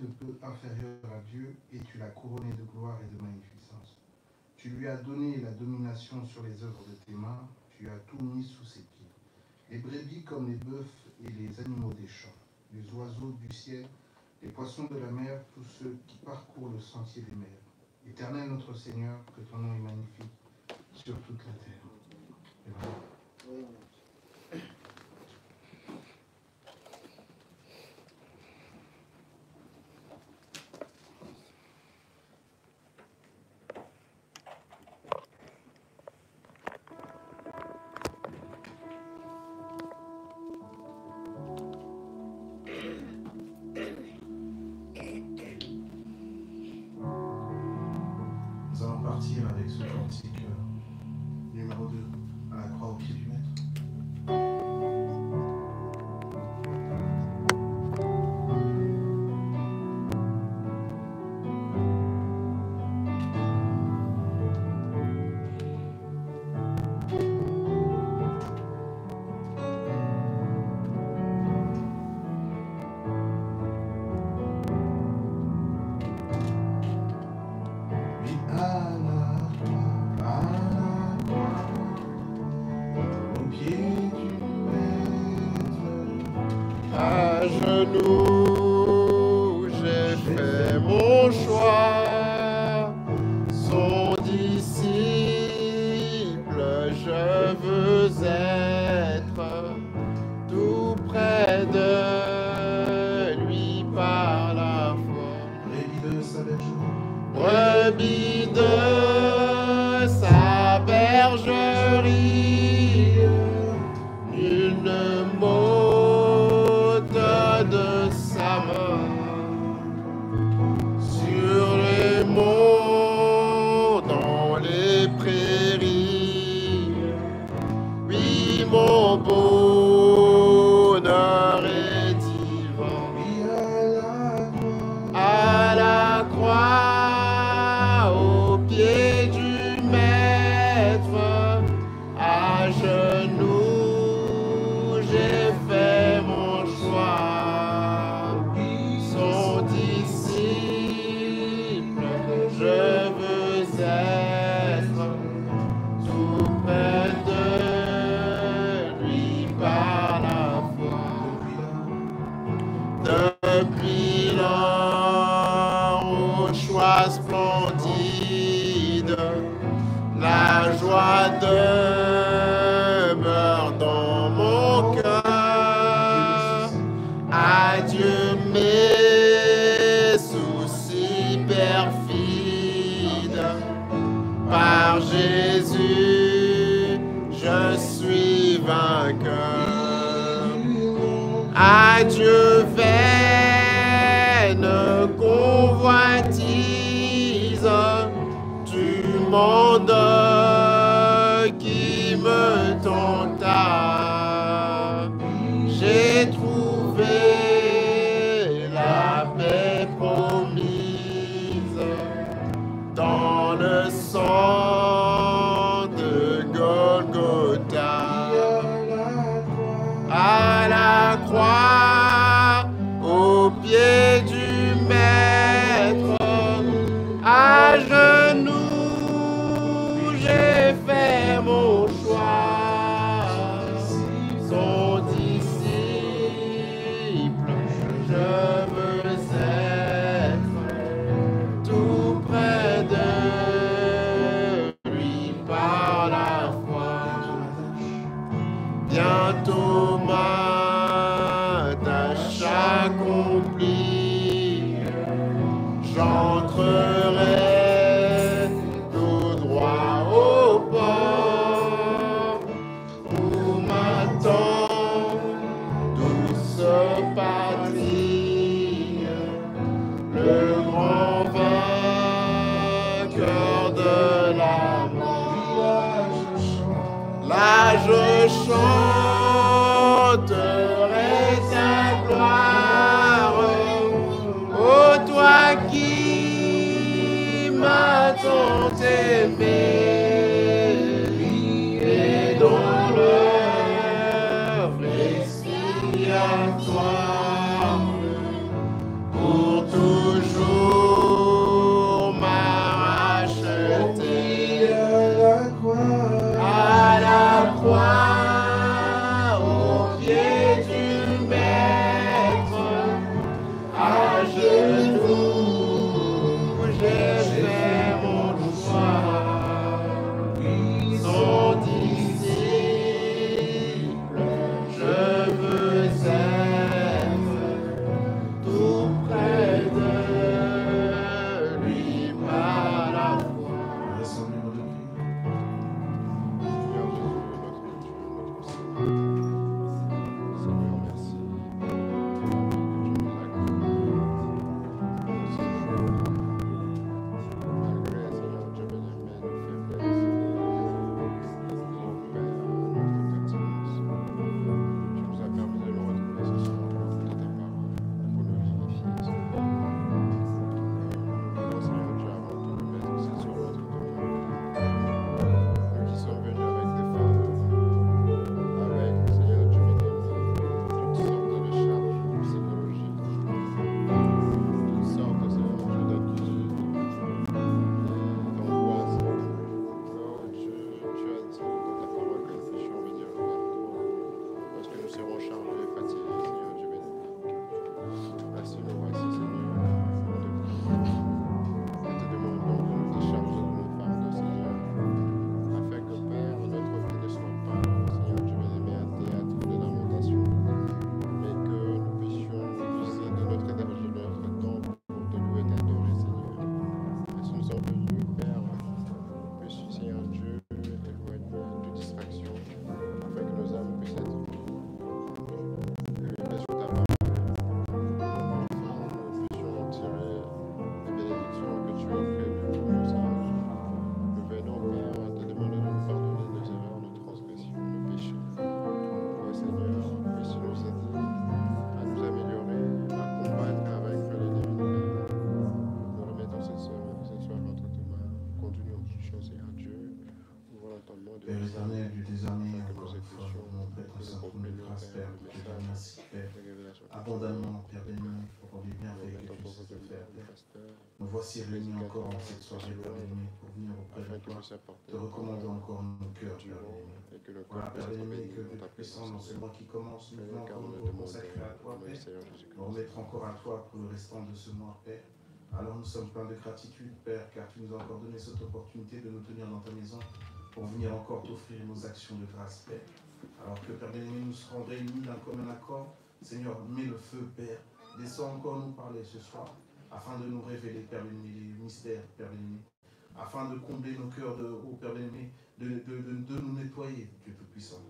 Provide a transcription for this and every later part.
de peu inférieur à Dieu, et tu l'as couronné de gloire et de magnificence. Tu lui as donné la domination sur les œuvres de tes mains, tu as tout mis sous ses pieds. Les brebis comme les bœufs et les animaux des champs, les oiseaux du ciel, les poissons de la mer, tous ceux qui parcourent le sentier des mers. Éternel notre Seigneur, que ton nom est magnifique sur toute la terre. Et voilà. Nous allons partir avec ce cantique numéro 2, à la croix au pied du maître. Genoux, j'ai fait mon choix, son disciple, je veux être tout près de lui par la foi. Brebis de sa bergerie, une mot de sa main sur les monts, dans les prairies. Oui, mon bonheur est divin. À la croix, au pied du maître, à genoux, j'ai fait mon choix. Son disciple, je veux être tout près de lui par la foi. Depuis lors, au choix splendide, la joie demeure dans mon cœur. Adieu mes soucis perfides, par Jésus je suis vainqueur. Adieu vaine convoitise du monde qui me tenta. J'ai trouvé la paix promise dans le sang de Golgotha. À la croix, au pied du maître, à genoux, j'ai fait mon choix. Son disciple, je veux être tout près de lui par la foi. Bientôt ma tâche accomplie, j'entrerai tout droit au port où m'attend douce patrie, le grand vainqueur de la mort. Là je chanterai ta gloire, ô toi qui m'as tant aimé, et dont l'œuvre expiatoire pour tout genoux, j'ai fait mon choix. Son disciple, je veux être tout près de lui par la foi. Rassemblez-moi de Seigneur, merci. Malgré, Seigneur Dieu bien-aimé, nos faiblesses, mon Père, notre pertinence, tu nous as permis de nous retrouver ce soir pour écouter ta parole, pour nous vivifier, Seigneur. Nous, Seigneur Dieu, avant de nous mettre aussi sur notre demande, nous qui sommes venus avec des fardeaux, avec, Seigneur Dieu bien-aimé, toutes sortes de charges psychologiques, toutes sortes, Seigneur Dieu, d'inquiétudes, d'angoisse. Oh Dieu, tu as dit dans ta parole que nous puissions venir vers toi, parce que nous serons chargés et fatigués, Seigneur Dieu bien-aimé. Ainsi nous voici, Seigneur, nous te demandons de nous décharger de nos fardeaux, Seigneur, afin que, Père, notre vie ne soit pas, Seigneur Dieu bien-aimé, un théâtre de lamentation, mais que nous puissions user de notre énergie, de notre temps pour te louer et t'adorer, Seigneur. Ainsi nous sommes venus, Père, puisses, Seigneur Dieu, éloigner toute distraction, afin que nos âmes puissent être élevées sur ta parole. Enfin, nous puissions en tirer les bénédictions que tu as prévues pour nous, Seigneur Dieu. Nous venons, Père, te demander de nous pardonner nos erreurs, nos transgressions, nos péchés. Oh Seigneur, puisses nous aider à nous améliorer, à combattre, à vaincre l'ennemi, Père. Nous remettons ce soir entre tes mains. Conduis-nous en toutes choses, Seigneur Dieu. Ouvre l'entendement de Père nos éternel, Dieu des armées, afin que encore nous une fois, écoutions, mon Père, que nous Saint-Nom de comprenions, grâce, Père, Père, le que tu message merci, Père, de révélation. abondamment, Père béni, pour les bienfaits Nous que remettons tu pour sais vos faire, Père. pasteur, Nous voici réunis encore en cette soirée, Père béni, pour venir auprès afin de qu'il toi, puisse apporter te recommander encore nos cœurs, du Père vent béni. et que le Voilà, corps puisse Père être béni, béni que dans tu ta es puissant dans présence. ce mois qui commence, nous venons Car encore nous le nous demandons consacrer à toi, au nom du Père. Seigneur Nous Jésus-Christ. remettre encore à toi pour le restant de ce mois, Père. Alors nous sommes pleins de gratitude, Père, car tu nous as encore donné cette opportunité de nous tenir dans ta maison pour venir encore t'offrir nos actions de grâce, Père. Alors que, Père bien-aimé, nous serons réunis d'un commun accord. Seigneur, mets le feu, Père. Descends encore nous parler ce soir, afin de nous révéler, Père bien-aimé, les mystères, Père bien-aimé, afin de combler nos cœurs ô Père bien-aimé, de nous nettoyer, Dieu Tout-Puissant,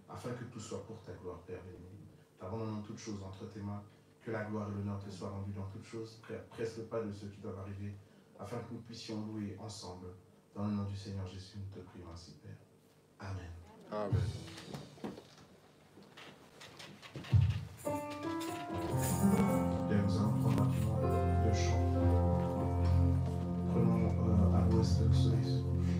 afin que tout soit pour ta gloire, Père bien-aimé. T'abandonnons toutes choses entre tes mains, que la gloire et l'honneur te soient rendus dans toutes choses. Presse le pas de ceux qui doivent arriver, afin que nous puissions louer ensemble. Dans le nom du Seigneur Jésus, nous te prions ainsi, Père. Amen. Amen. Bien, nous allons prendre maintenant le chant. Prenons à l'ouest le soleil se couche.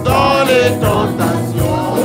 Dans les tentations,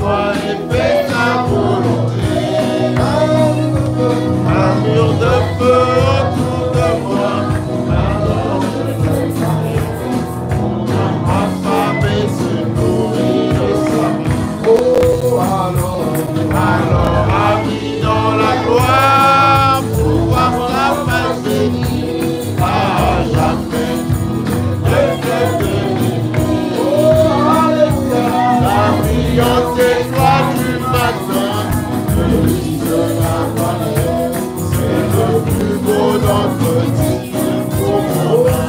toi et fais ta volonté. Un mur de feu autour de moi. Alors ma femme est se nourrit de ça. Oh, alors amis dans la gloire, pour voir ta face bénie à jamais. La brillante étoile du matin, c'est le plus beau d'entretien pour moi.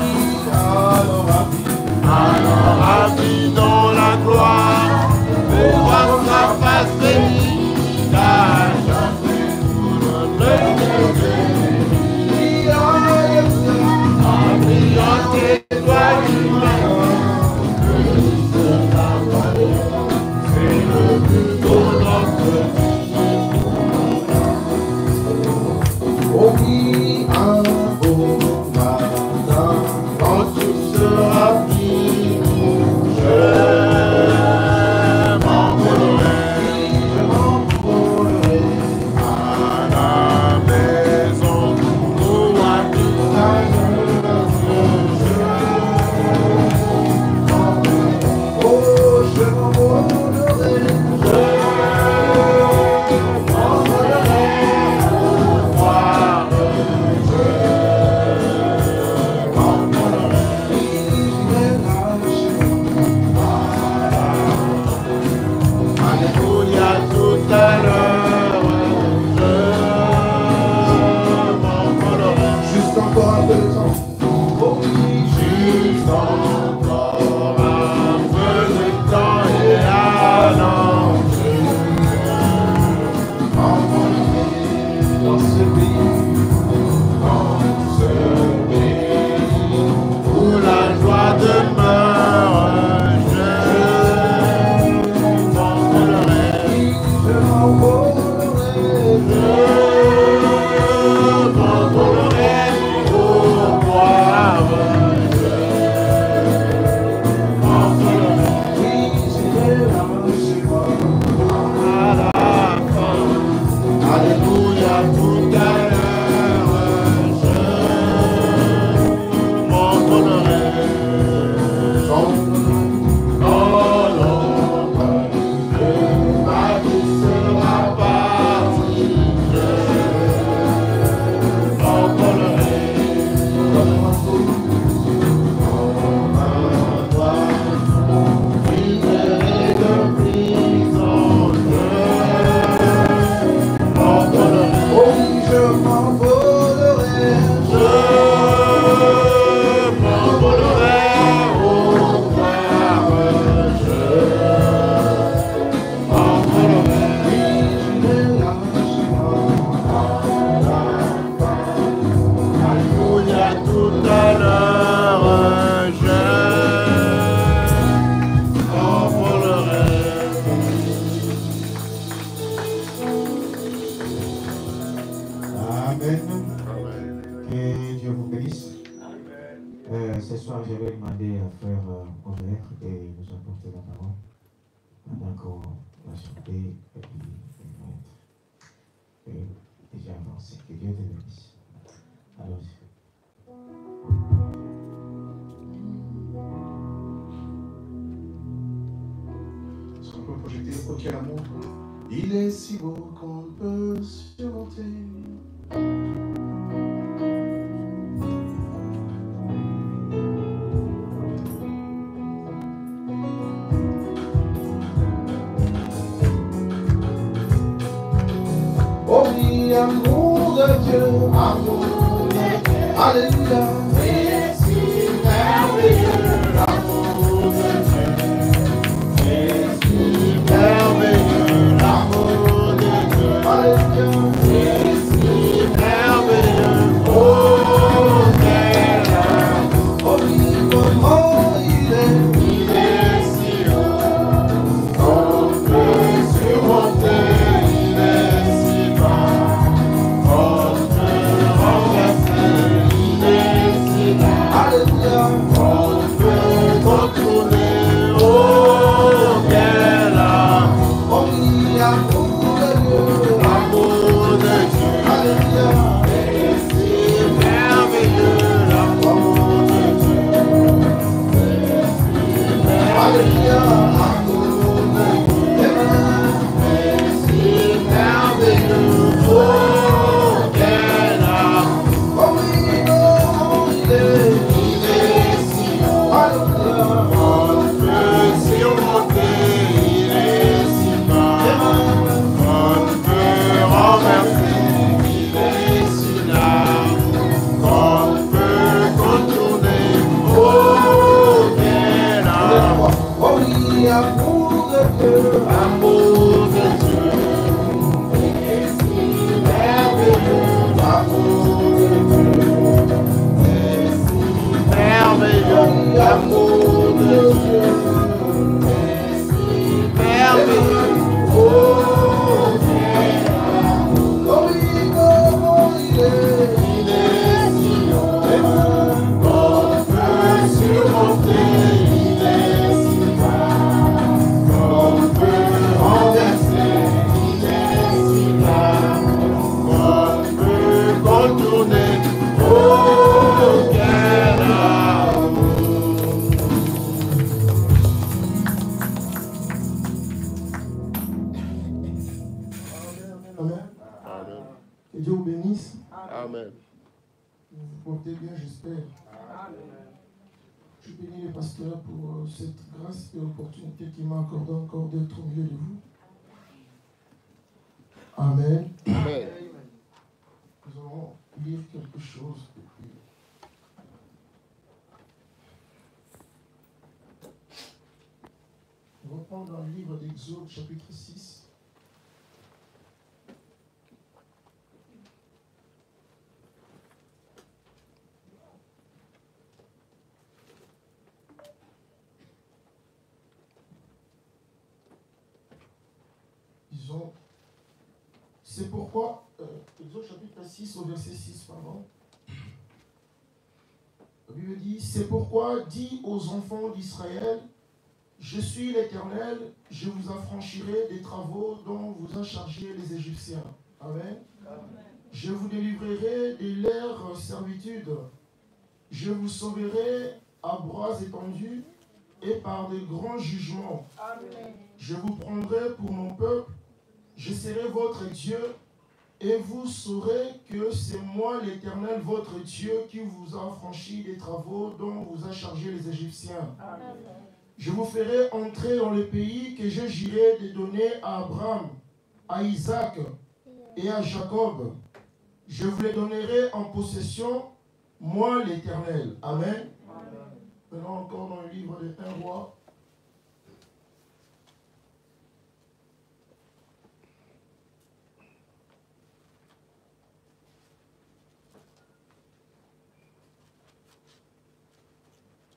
Alors amis dans la gloire, pour voir ta face bénie à jamais. La brillante étoile du matin, c'est le plus beau d'entretien. Oh oui, un beau matin, Quand tout sera fini, je m'envolerai à la maison où habite la oh je m'envolerai, Alléluia, tout à l'heure, je m'envolerai. juste encore un peu de temps. Oh oui, Juste encore un peu de temps et alors dans ce pays, où la joie demeure, je m'envolerai. je m'envolerai, Je m'envolerai pour voir, je m'envolerai oui, j'irai là chez moi. à la fin. Alléluia, tout à l'heure, je m'envolerai. Dans l'ombre de ma vie sera partie, je m'envolerai. Libéré de prison, je m'envolerai. Oh oui, je m'envolerai, Je m'envolerai au soir, je m'envolerai. j'irai là chez moi. Alléluia, tout à l'heure, je m'envolerai. Amen. Que Dieu vous bénisse. Ce soir, je vais demander à Frère Omer et nous apporter la parole pendant qu'on va chanter et puis on va être déjà avancé. Que Dieu te bénisse. Allons-y. Est-ce qu'on peut projeter OK l'amour? Il est si beau qu'on peut surmonter. Oh oui, amour de Dieu, amour de Dieu, alléluia. C'est si merveilleux, l'amour de Dieu. C'est si merveilleux, l'amour de Dieu. Alléluia. C'est si merveilleux, oh, quel amour. Oh oui, comment il est Si on peut surmonter, il est si bas. On peut renverser, il est si bas. Que Dieu vous bénisse. Amen. Vous vous portez bien, j'espère. Je bénis les pasteurs pour cette grâce et l'opportunité qu'il m'a accordé encore d'être au milieu de vous. Amen. Amen. Nous allons lire quelque chose. On va prendre dans le livre d'Exode, chapitre 6. Disons, c'est pourquoi, Exode chapitre 6 au verset 6, pardon. La Bible dit, c'est pourquoi dis aux enfants d'Israël, je suis l'Éternel, je vous affranchirai des travaux dont vous a chargé les Égyptiens. Amen. Je vous délivrerai de leur servitude. Je vous sauverai à bras étendus et par de grands jugements. Amen. Je vous prendrai pour mon peuple, je serai votre Dieu, et vous saurez que c'est moi l'Éternel, votre Dieu, qui vous a affranchi des travaux dont vous a chargé les Égyptiens. Amen. Je vous ferai entrer dans le pays que je jurai de donner à Abraham, à Isaac et à Jacob. Je vous les donnerai en possession, moi l'Éternel. Amen. Maintenant encore dans le livre des 1 roi.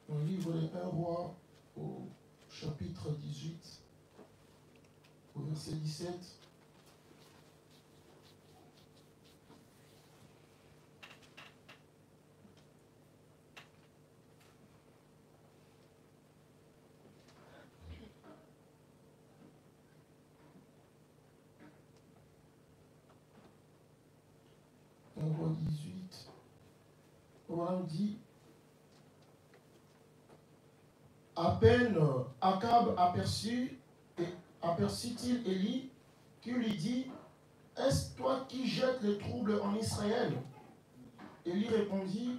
Dans le livre des 1 roi, au chapitre 18, au verset 17. Un roi 18. Voilà, on dit. À peine Akab aperçut-il Élie, qui lui dit, est-ce toi qui jettes le trouble en Israël? Élie répondit,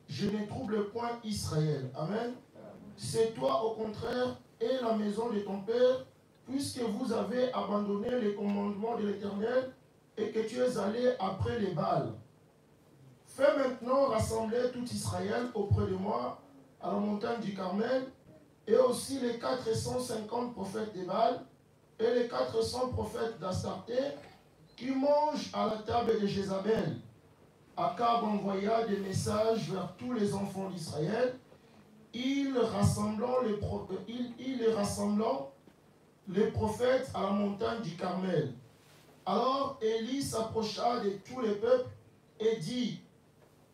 je ne trouble point Israël. Amen. C'est toi au contraire et la maison de ton père, puisque vous avez abandonné les commandements de l'Éternel et que tu es allé après les Baals. Fais maintenant rassembler tout Israël auprès de moi à la montagne du Carmel, et aussi les 450 prophètes des Baals et les 400 prophètes d'Astarté qui mangent à la table de Jézabel. Akab envoya des messages vers tous les enfants d'Israël, il rassemblant les prophètes à la montagne du Carmel. Alors Élie s'approcha de tous les peuples et dit,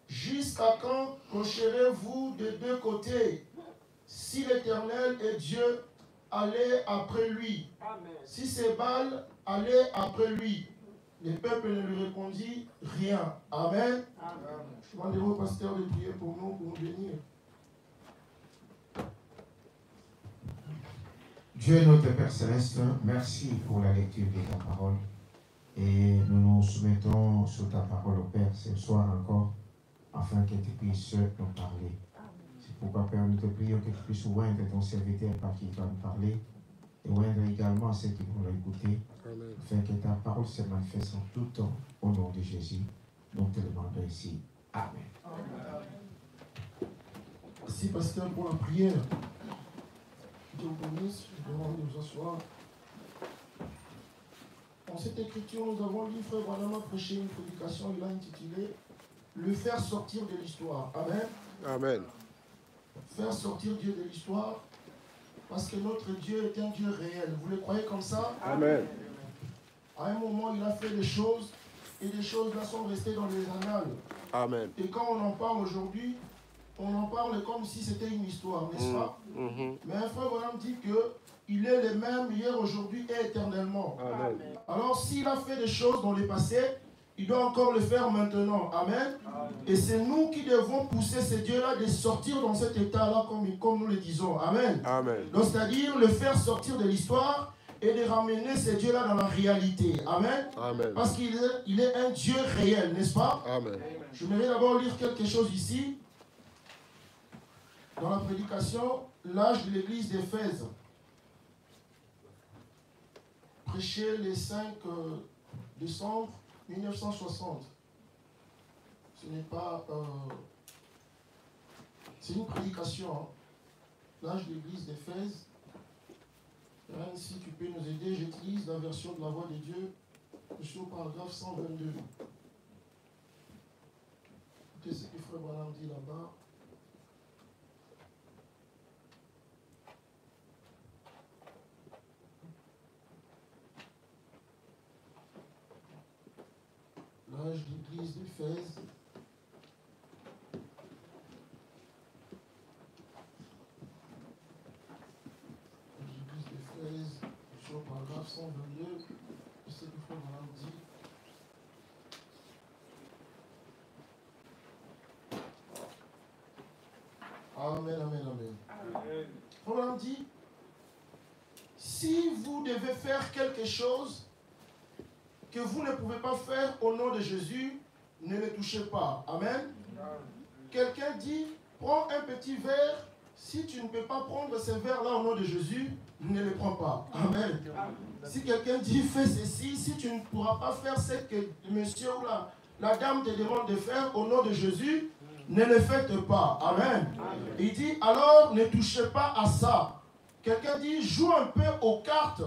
jusqu'à quand clocherez-vous de deux côtés? Si l'Éternel est Dieu, allez après lui. Amen. Si c'est Baal, allez après lui. Le peuple ne lui répondit rien. Amen. Amen. Je demanderai au pasteur de prier pour nous bénir. Dieu notre Père Céleste, merci pour la lecture de ta parole. Et nous nous soumettons sur ta parole au Père ce soir encore, afin que tu puisses nous parler. C'est pourquoi, Père, nous te prions que tu puisses oindre ton serviteur par qui tu vas nous parler, et oindre également ceux qui vont l'écouter, afin que ta parole se manifeste en tout temps, au nom de Jésus. Nous te demandons ici. Amen. Merci, pasteur, pour la prière. Dieu vous bénisse. Je demande de vous asseoir. Dans cette écriture, nous avons lu Frère Branham prêcher une prédication, il a intitulé « Le faire sortir de l'histoire ». Amen. Amen. Faire sortir Dieu de l'histoire, parce que notre Dieu est un Dieu réel. Vous le croyez comme ça? Amen. À un moment, il a fait des choses, et des choses là sont restées dans les annales. Amen. Et quand on en parle aujourd'hui, on en parle comme si c'était une histoire, n'est-ce pas? Mais un frère Branham dit qu'il est le même hier, aujourd'hui et éternellement. Amen. Alors s'il a fait des choses dans le passé, il doit encore le faire maintenant. Amen. Et c'est nous qui devons pousser ces dieux-là de sortir dans cet état-là, comme nous le disons. Amen. Amen. Donc c'est-à-dire le faire sortir de l'histoire et de ramener ces dieux-là dans la réalité. Amen. Amen. Parce qu'il est un Dieu réel, n'est-ce pas? Amen. Je voudrais d'abord lire quelque chose ici. Dans la prédication, l'âge de l'église d'Éphèse. Prêché le 5 décembre 1960. Ce n'est pas... c'est une prédication. Hein. L'âge de l'église d'Éphèse. Si tu peux nous aider, j'utilise la version de la voix de Dieu. Je suis au paragraphe 122. Écoutez ce que Frère Branham dit là-bas. L'âge d'église d'Éphèse. L'église d'Éphèse, sur le paragraphe 122, je sais que Frère Branham dit. Amen, amen, amen. Frère Branham dit, si vous devez faire quelque chose que vous ne pouvez pas faire au nom de Jésus, ne le touchez pas. Amen. Quelqu'un dit, prends un petit verre. Si tu ne peux pas prendre ce verre-là au nom de Jésus, ne le prends pas. Amen. Si quelqu'un dit, fais ceci, si tu ne pourras pas faire ce que monsieur ou la dame te demande de faire au nom de Jésus, ne le faites pas. Amen. Il dit, alors ne touchez pas à ça. Quelqu'un dit, joue un peu aux cartes.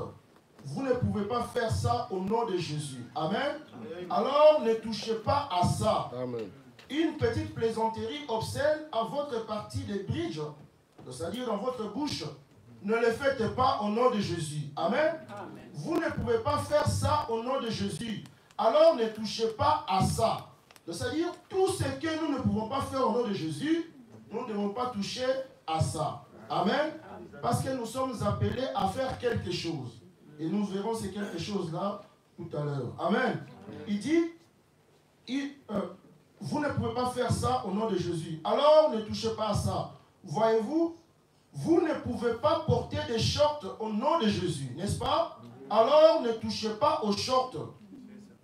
Vous ne pouvez pas faire ça au nom de Jésus. Amen. Alors ne touchez pas à ça. Amen. Une petite plaisanterie obscène à votre partie de bridge, c'est-à-dire dans votre bouche, ne le faites pas au nom de Jésus. Amen. Vous ne pouvez pas faire ça au nom de Jésus. Alors ne touchez pas à ça. C'est-à-dire tout ce que nous ne pouvons pas faire au nom de Jésus, nous ne devons pas toucher à ça. Amen. Parce que nous sommes appelés à faire quelque chose. Et nous verrons ces quelque chose-là tout à l'heure. Amen. Il dit, vous ne pouvez pas faire ça au nom de Jésus. Alors ne touchez pas à ça. Voyez-vous, vous ne pouvez pas porter des shorts au nom de Jésus, n'est-ce pas? Alors ne touchez pas aux shorts.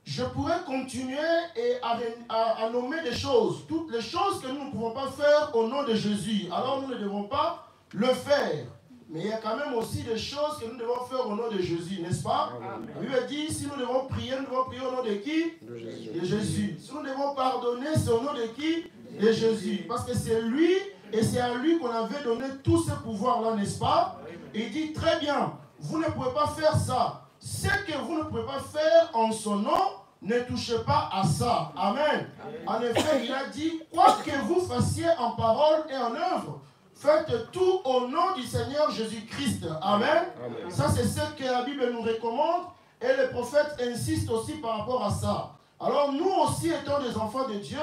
Je pourrais continuer et à nommer des choses, toutes les choses que nous ne pouvons pas faire au nom de Jésus. Alors nous ne devons pas le faire. Mais il y a quand même aussi des choses que nous devons faire au nom de Jésus, n'est-ce pas? Amen. La Bible dit, si nous devons prier au nom de qui? De Jésus. De Jésus. Si nous devons pardonner, c'est au nom de qui? De Jésus. Parce que c'est lui, et c'est à lui qu'on avait donné tout ce pouvoir-là, n'est-ce pas? Et il dit, très bien, vous ne pouvez pas faire ça. Ce que vous ne pouvez pas faire en son nom, ne touchez pas à ça. Amen. En effet, il a dit, quoi que vous fassiez en parole et en œuvre, faites tout au nom du Seigneur Jésus-Christ. Amen. Amen. Ça, c'est ce que la Bible nous recommande. Et le prophète insiste aussi par rapport à ça. Alors, nous aussi, étant des enfants de Dieu,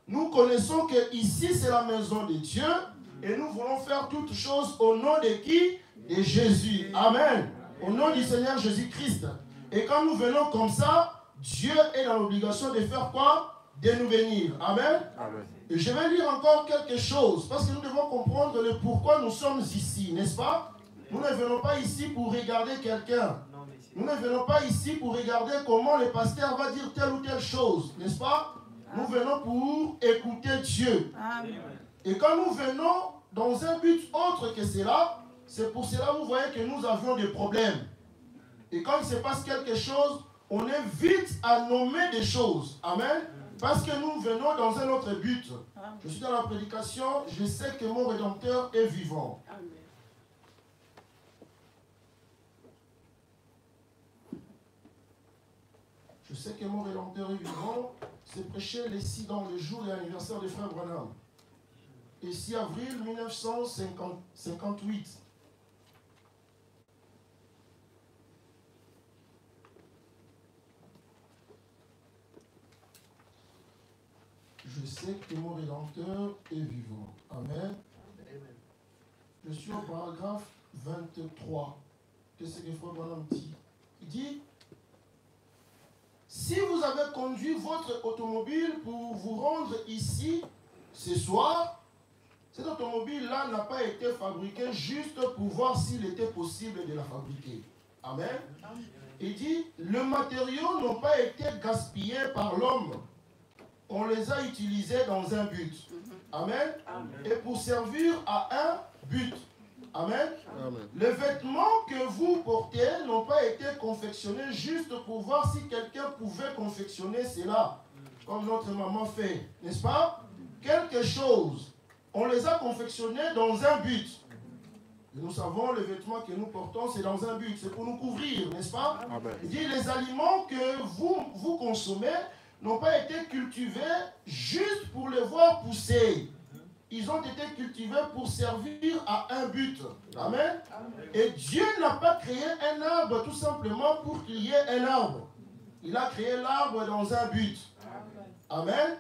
nous connaissons que ici, c'est la maison de Dieu. Et nous voulons faire toutes choses au nom de qui? De Jésus. Amen. Au nom du Seigneur Jésus-Christ. Et quand nous venons comme ça, Dieu est dans l'obligation de faire quoi? De nous bénir. Amen. Amen. Et je vais lire encore quelque chose, parce que nous devons comprendre le pourquoi nous sommes ici, n'est-ce pas? Nous ne venons pas ici pour regarder quelqu'un. Nous ne venons pas ici pour regarder comment le pasteur va dire telle ou telle chose, n'est-ce pas? Nous venons pour écouter Dieu. Amen. Et quand nous venons dans un but autre que cela, c'est pour cela que vous voyez que nous avions des problèmes. Et quand il se passe quelque chose, on est vite à nommer des choses. Amen. Parce que nous venons dans un autre but. Je suis dans la prédication, je sais que mon Rédempteur est vivant. Amen. Je sais que mon Rédempteur est vivant. C'est prêché ici dans le jour de l'anniversaire de Frère Branham. Et 6 avril 1958. Je sais que mon Rédempteur est vivant. Amen. Je suis au paragraphe 23. Qu'est-ce que Frère Branham dit? Il dit, si vous avez conduit votre automobile pour vous rendre ici ce soir, cette automobile-là n'a pas été fabriquée juste pour voir s'il était possible de la fabriquer. Amen. Il dit, les matériaux n'ont pas été gaspillés par l'homme. On les a utilisés dans un but. Amen. Et pour servir à un but. Amen. Amen. Les vêtements que vous portez n'ont pas été confectionnés juste pour voir si quelqu'un pouvait confectionner cela, comme notre maman fait, n'est-ce pas? Quelque chose. On les a confectionnés dans un but. Et nous savons, les vêtements que nous portons, c'est dans un but, c'est pour nous couvrir, n'est-ce pas? Amen. Il dit, les aliments que vous consommez n'ont pas été cultivés juste pour les voir pousser. Ils ont été cultivés pour servir à un but. Amen. Et Dieu n'a pas créé un arbre tout simplement pour qu'il y ait un arbre. Il a créé l'arbre dans un but. Amen.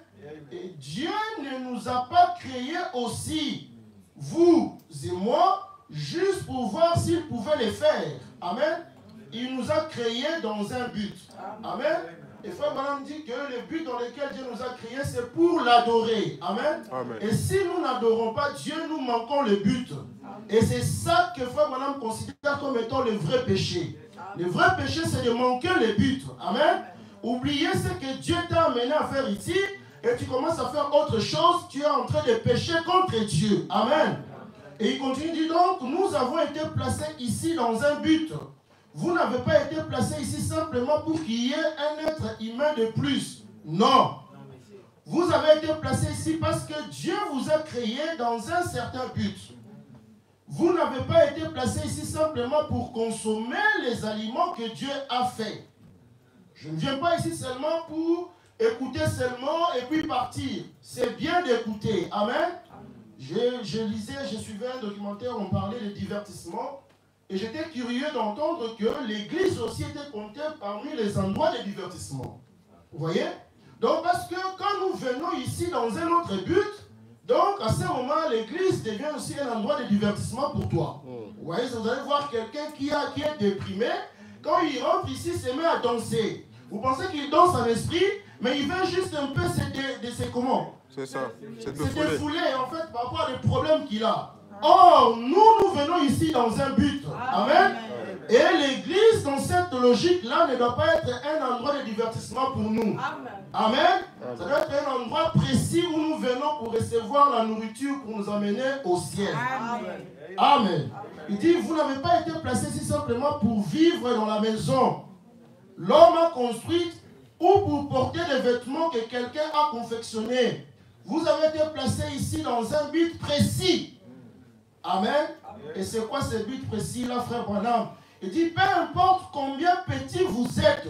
Et Dieu ne nous a pas créé aussi, vous et moi, juste pour voir s'il pouvait les faire. Amen. Il nous a créés dans un but. Amen. Et Frère Branham dit que le but dans lequel Dieu nous a créés, c'est pour l'adorer. Amen. Amen. Et si nous n'adorons pas Dieu, nous manquons le but. Et c'est ça que Frère Branham considère comme étant le vrai péché. Le vrai péché, c'est de manquer le but. Amen. Oubliez ce que Dieu t'a amené à faire ici, et tu commences à faire autre chose, tu es en train de pécher contre Dieu. Amen. Et il continue, dit donc, nous avons été placés ici dans un but. Vous n'avez pas été placés ici simplement pour qu'il y ait un être humain de plus. Non. Vous avez été placés ici parce que Dieu vous a créé dans un certain but. Vous n'avez pas été placés ici simplement pour consommer les aliments que Dieu a faits. Je ne viens pas ici seulement pour écouter seulement et puis partir. C'est bien d'écouter. Amen. Je lisais, je suivais un documentaire, on parlait de divertissement. Et j'étais curieux d'entendre que l'église aussi était comptée parmi les endroits de divertissement. Vous voyez? Donc parce que quand nous venons ici dans un autre but, donc à ce moment, l'église devient aussi un endroit de divertissement pour toi. Vous voyez, vous allez voir quelqu'un qui est déprimé, quand il rentre ici, il se met à danser. Vous pensez qu'il danse en esprit, mais il veut juste un peu se comment? C'est ça. C'est Se défouler en fait par rapport à des problèmes qu'il a. Or, nous venons ici dans un but. Amen. Et l'église, dans cette logique-là, ne doit pas être un endroit de divertissement pour nous. Amen. Ça doit être un endroit précis où nous venons pour recevoir la nourriture pour nous amener au ciel. Amen. Il dit, vous n'avez pas été placés ici simplement pour vivre dans la maison. L'homme a construite ou pour porter des vêtements que quelqu'un a confectionnés. Vous avez été placés ici dans un but précis. Amen. Et c'est quoi ce but précis là, Frère Branham? Il dit, peu importe combien petit vous êtes,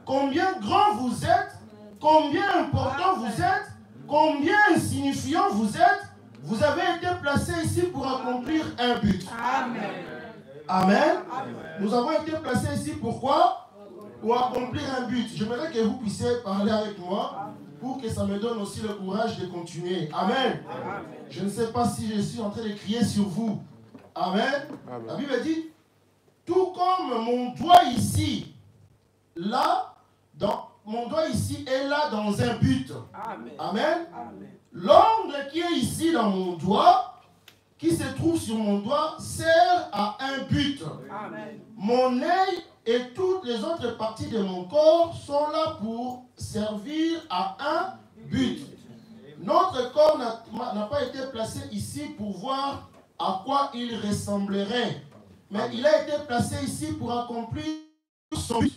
combien grand vous êtes, combien important vous êtes, combien insignifiant vous êtes, vous avez été placés ici pour accomplir un but. Amen. Amen. Nous avons été placés ici pourquoi? Pour accomplir un but. J'aimerais que vous puissiez parler avec moi pour que ça me donne aussi le courage de continuer. Amen. Je ne sais pas si je suis en train de crier sur vous. Amen. La Bible dit, tout comme mon doigt ici, là, mon doigt ici est là dans un but. Amen. L'ongle qui est ici dans mon doigt, qui se trouve sur mon doigt, sert à un but. Mon œil et toutes les autres parties de mon corps sont là pour servir à un but. Notre corps n'a pas été placé ici pour voir à quoi il ressemblerait. Mais il a été placé ici pour accomplir son but.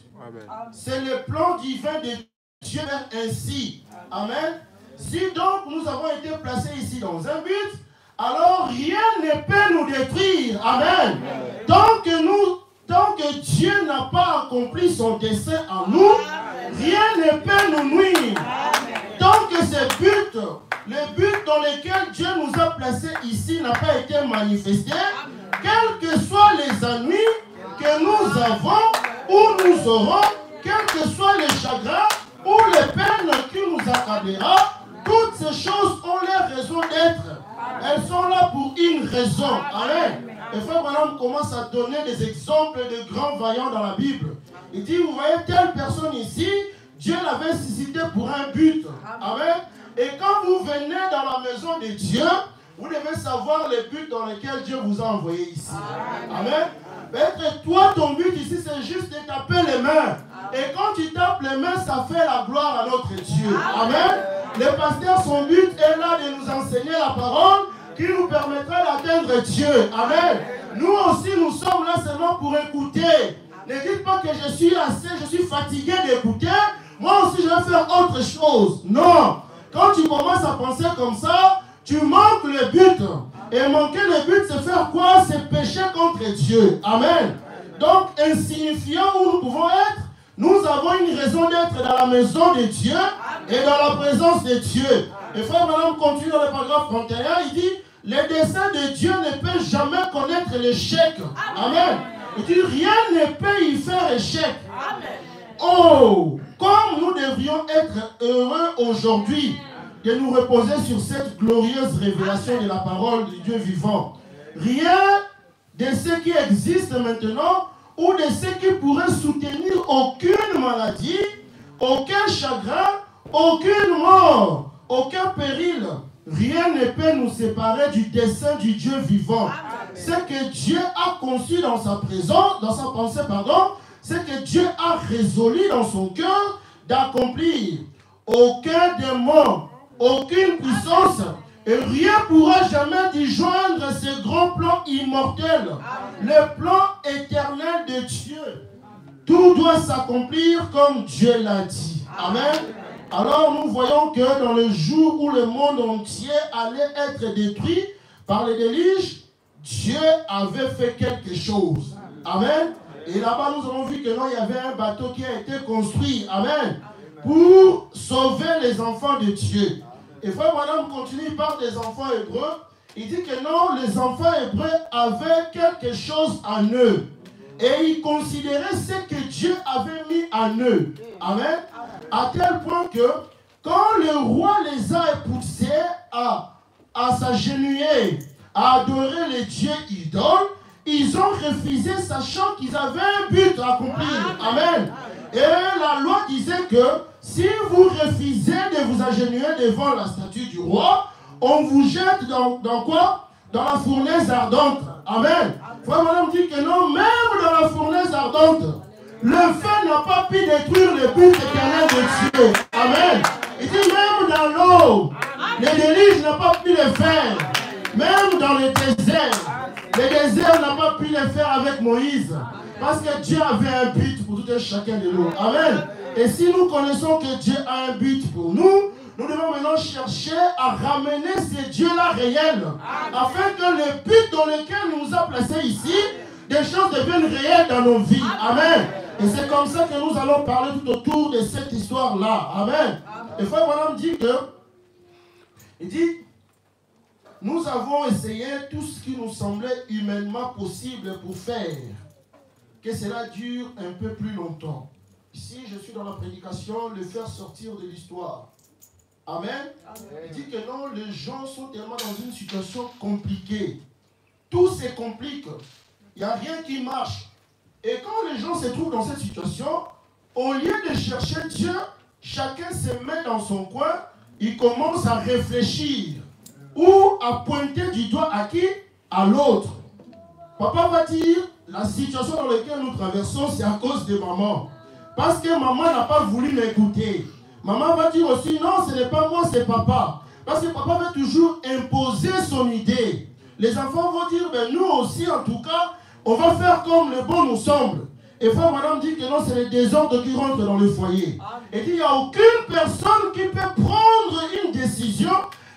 C'est le plan divin de Dieu ainsi. Amen. Si donc nous avons été placés ici dans un but, alors rien ne peut nous détruire. Amen. Tant que Dieu n'a pas accompli son dessein en nous, rien ne peut nous nuire. Tant que ce but, le but dans lequel Dieu nous a placés ici n'a pas été manifesté, quels que soient les ennuis que nous avons ou nous aurons, quels que soient les chagrins ou les peines qui nous accablera, toutes ces choses ont leur raison d'être. Elles sont là pour une raison. Amen. Et Frère Branham commence à donner des exemples de grands vaillants dans la Bible. Il dit, vous voyez telle personne ici, Dieu l'avait suscité pour un but. Amen. Et quand vous venez dans la maison de Dieu, vous devez savoir le but dans lequel Dieu vous a envoyé ici. Amen. Peut-être toi, ton but ici, c'est juste de taper les mains. Et quand tu tapes les mains, ça fait la gloire à notre Dieu. Amen. Le pasteur, son but est là de nous enseigner la parole qui nous permettra d'atteindre Dieu. Amen. Nous aussi, nous sommes là seulement pour écouter. Ne dites pas que je suis fatigué d'écouter. Moi aussi, je vais faire autre chose. Non. Quand tu commences à penser comme ça, tu manques le but. Et manquer le but, c'est faire quoi? C'est pécher contre Dieu. Amen. Donc, insignifiant où nous pouvons être, nous avons une raison d'être dans la maison de Dieu et dans la présence de Dieu. Et frère, madame, continue dans le paragraphe 31, il dit, le dessein de Dieu ne peut jamais connaître l'échec. Amen. Il dit, rien ne peut y faire échec. Oh, comme nous devrions être heureux aujourd'hui de nous reposer sur cette glorieuse révélation de la parole de Dieu vivant. Rien de ce qui existe maintenant ou de ce qui pourrait soutenir aucune maladie, aucun chagrin, aucune mort, aucun péril. Rien ne peut nous séparer du dessein du Dieu vivant. Ce que Dieu a conçu dans sa présence, dans sa pensée, ce que Dieu a résolu dans son cœur d'accomplir. Aucun démon, aucune puissance, et rien ne pourra jamais disjoindre ce grand plan immortel, le plan éternel de Dieu. Tout doit s'accomplir comme Dieu l'a dit. Amen. Alors nous voyons que dans le jour où le monde entier allait être détruit par les déluges, Dieu avait fait quelque chose. Amen. Et là-bas nous avons vu que non, il y avait un bateau qui a été construit. Amen. Pour sauver les enfants de Dieu. Et frère madame continue, il parle des enfants hébreux. Il dit que non, les enfants hébreux avaient quelque chose en eux. Et ils considéraient ce que Dieu avait mis en eux. Amen. À tel point que quand le roi les a poussés à s'agenouiller, à adorer les dieux idoles, ils ont refusé sachant qu'ils avaient un but à accomplir. Amen. Et la loi disait que si vous refusez de vous agenouiller devant la statue du roi, on vous jette dans quoi? Dans la fournaise ardente. Amen. Frère madame dit que non, même dans la fournaise ardente, le feu n'a pas pu détruire le but éternel de Dieu. Amen. Il dit même dans l'eau, le déluge n'a pas pu le faire. Même dans le désert n'a pas pu le faire avec Moïse. Parce que Dieu avait un but pour tout et chacun de nous. Amen. Et si nous connaissons que Dieu a un but pour nous, nous devons maintenant chercher à ramener ces dieux-là réels. Afin que le but dans lequel il nous a placés ici, des choses deviennent réelles dans nos vies. Amen. Et c'est comme ça que nous allons parler tout autour de cette histoire-là. Amen. Et frère Madame dit que, il dit, nous avons essayé tout ce qui nous semblait humainement possible pour faire que cela dure un peu plus longtemps. Ici, je suis dans la prédication, le faire sortir de l'histoire. Amen. Il dit que non, les gens sont tellement dans une situation compliquée. Tout se complique. Il n'y a rien qui marche. Et quand les gens se trouvent dans cette situation, au lieu de chercher Dieu, chacun se met dans son coin, il commence à réfléchir ou à pointer du doigt à qui? À l'autre. Papa va dire, la situation dans laquelle nous traversons, c'est à cause de maman. Parce que maman n'a pas voulu m'écouter. Maman va dire aussi, non, ce n'est pas moi, c'est papa. Parce que papa veut toujours imposer son idée. Les enfants vont dire, ben nous aussi, en tout cas, on va faire comme le bon nous semble. Et frère, madame dit que non, c'est le désordre qui rentre dans le foyer. Et qu'il n'y a aucune personne qui peut prendre une décision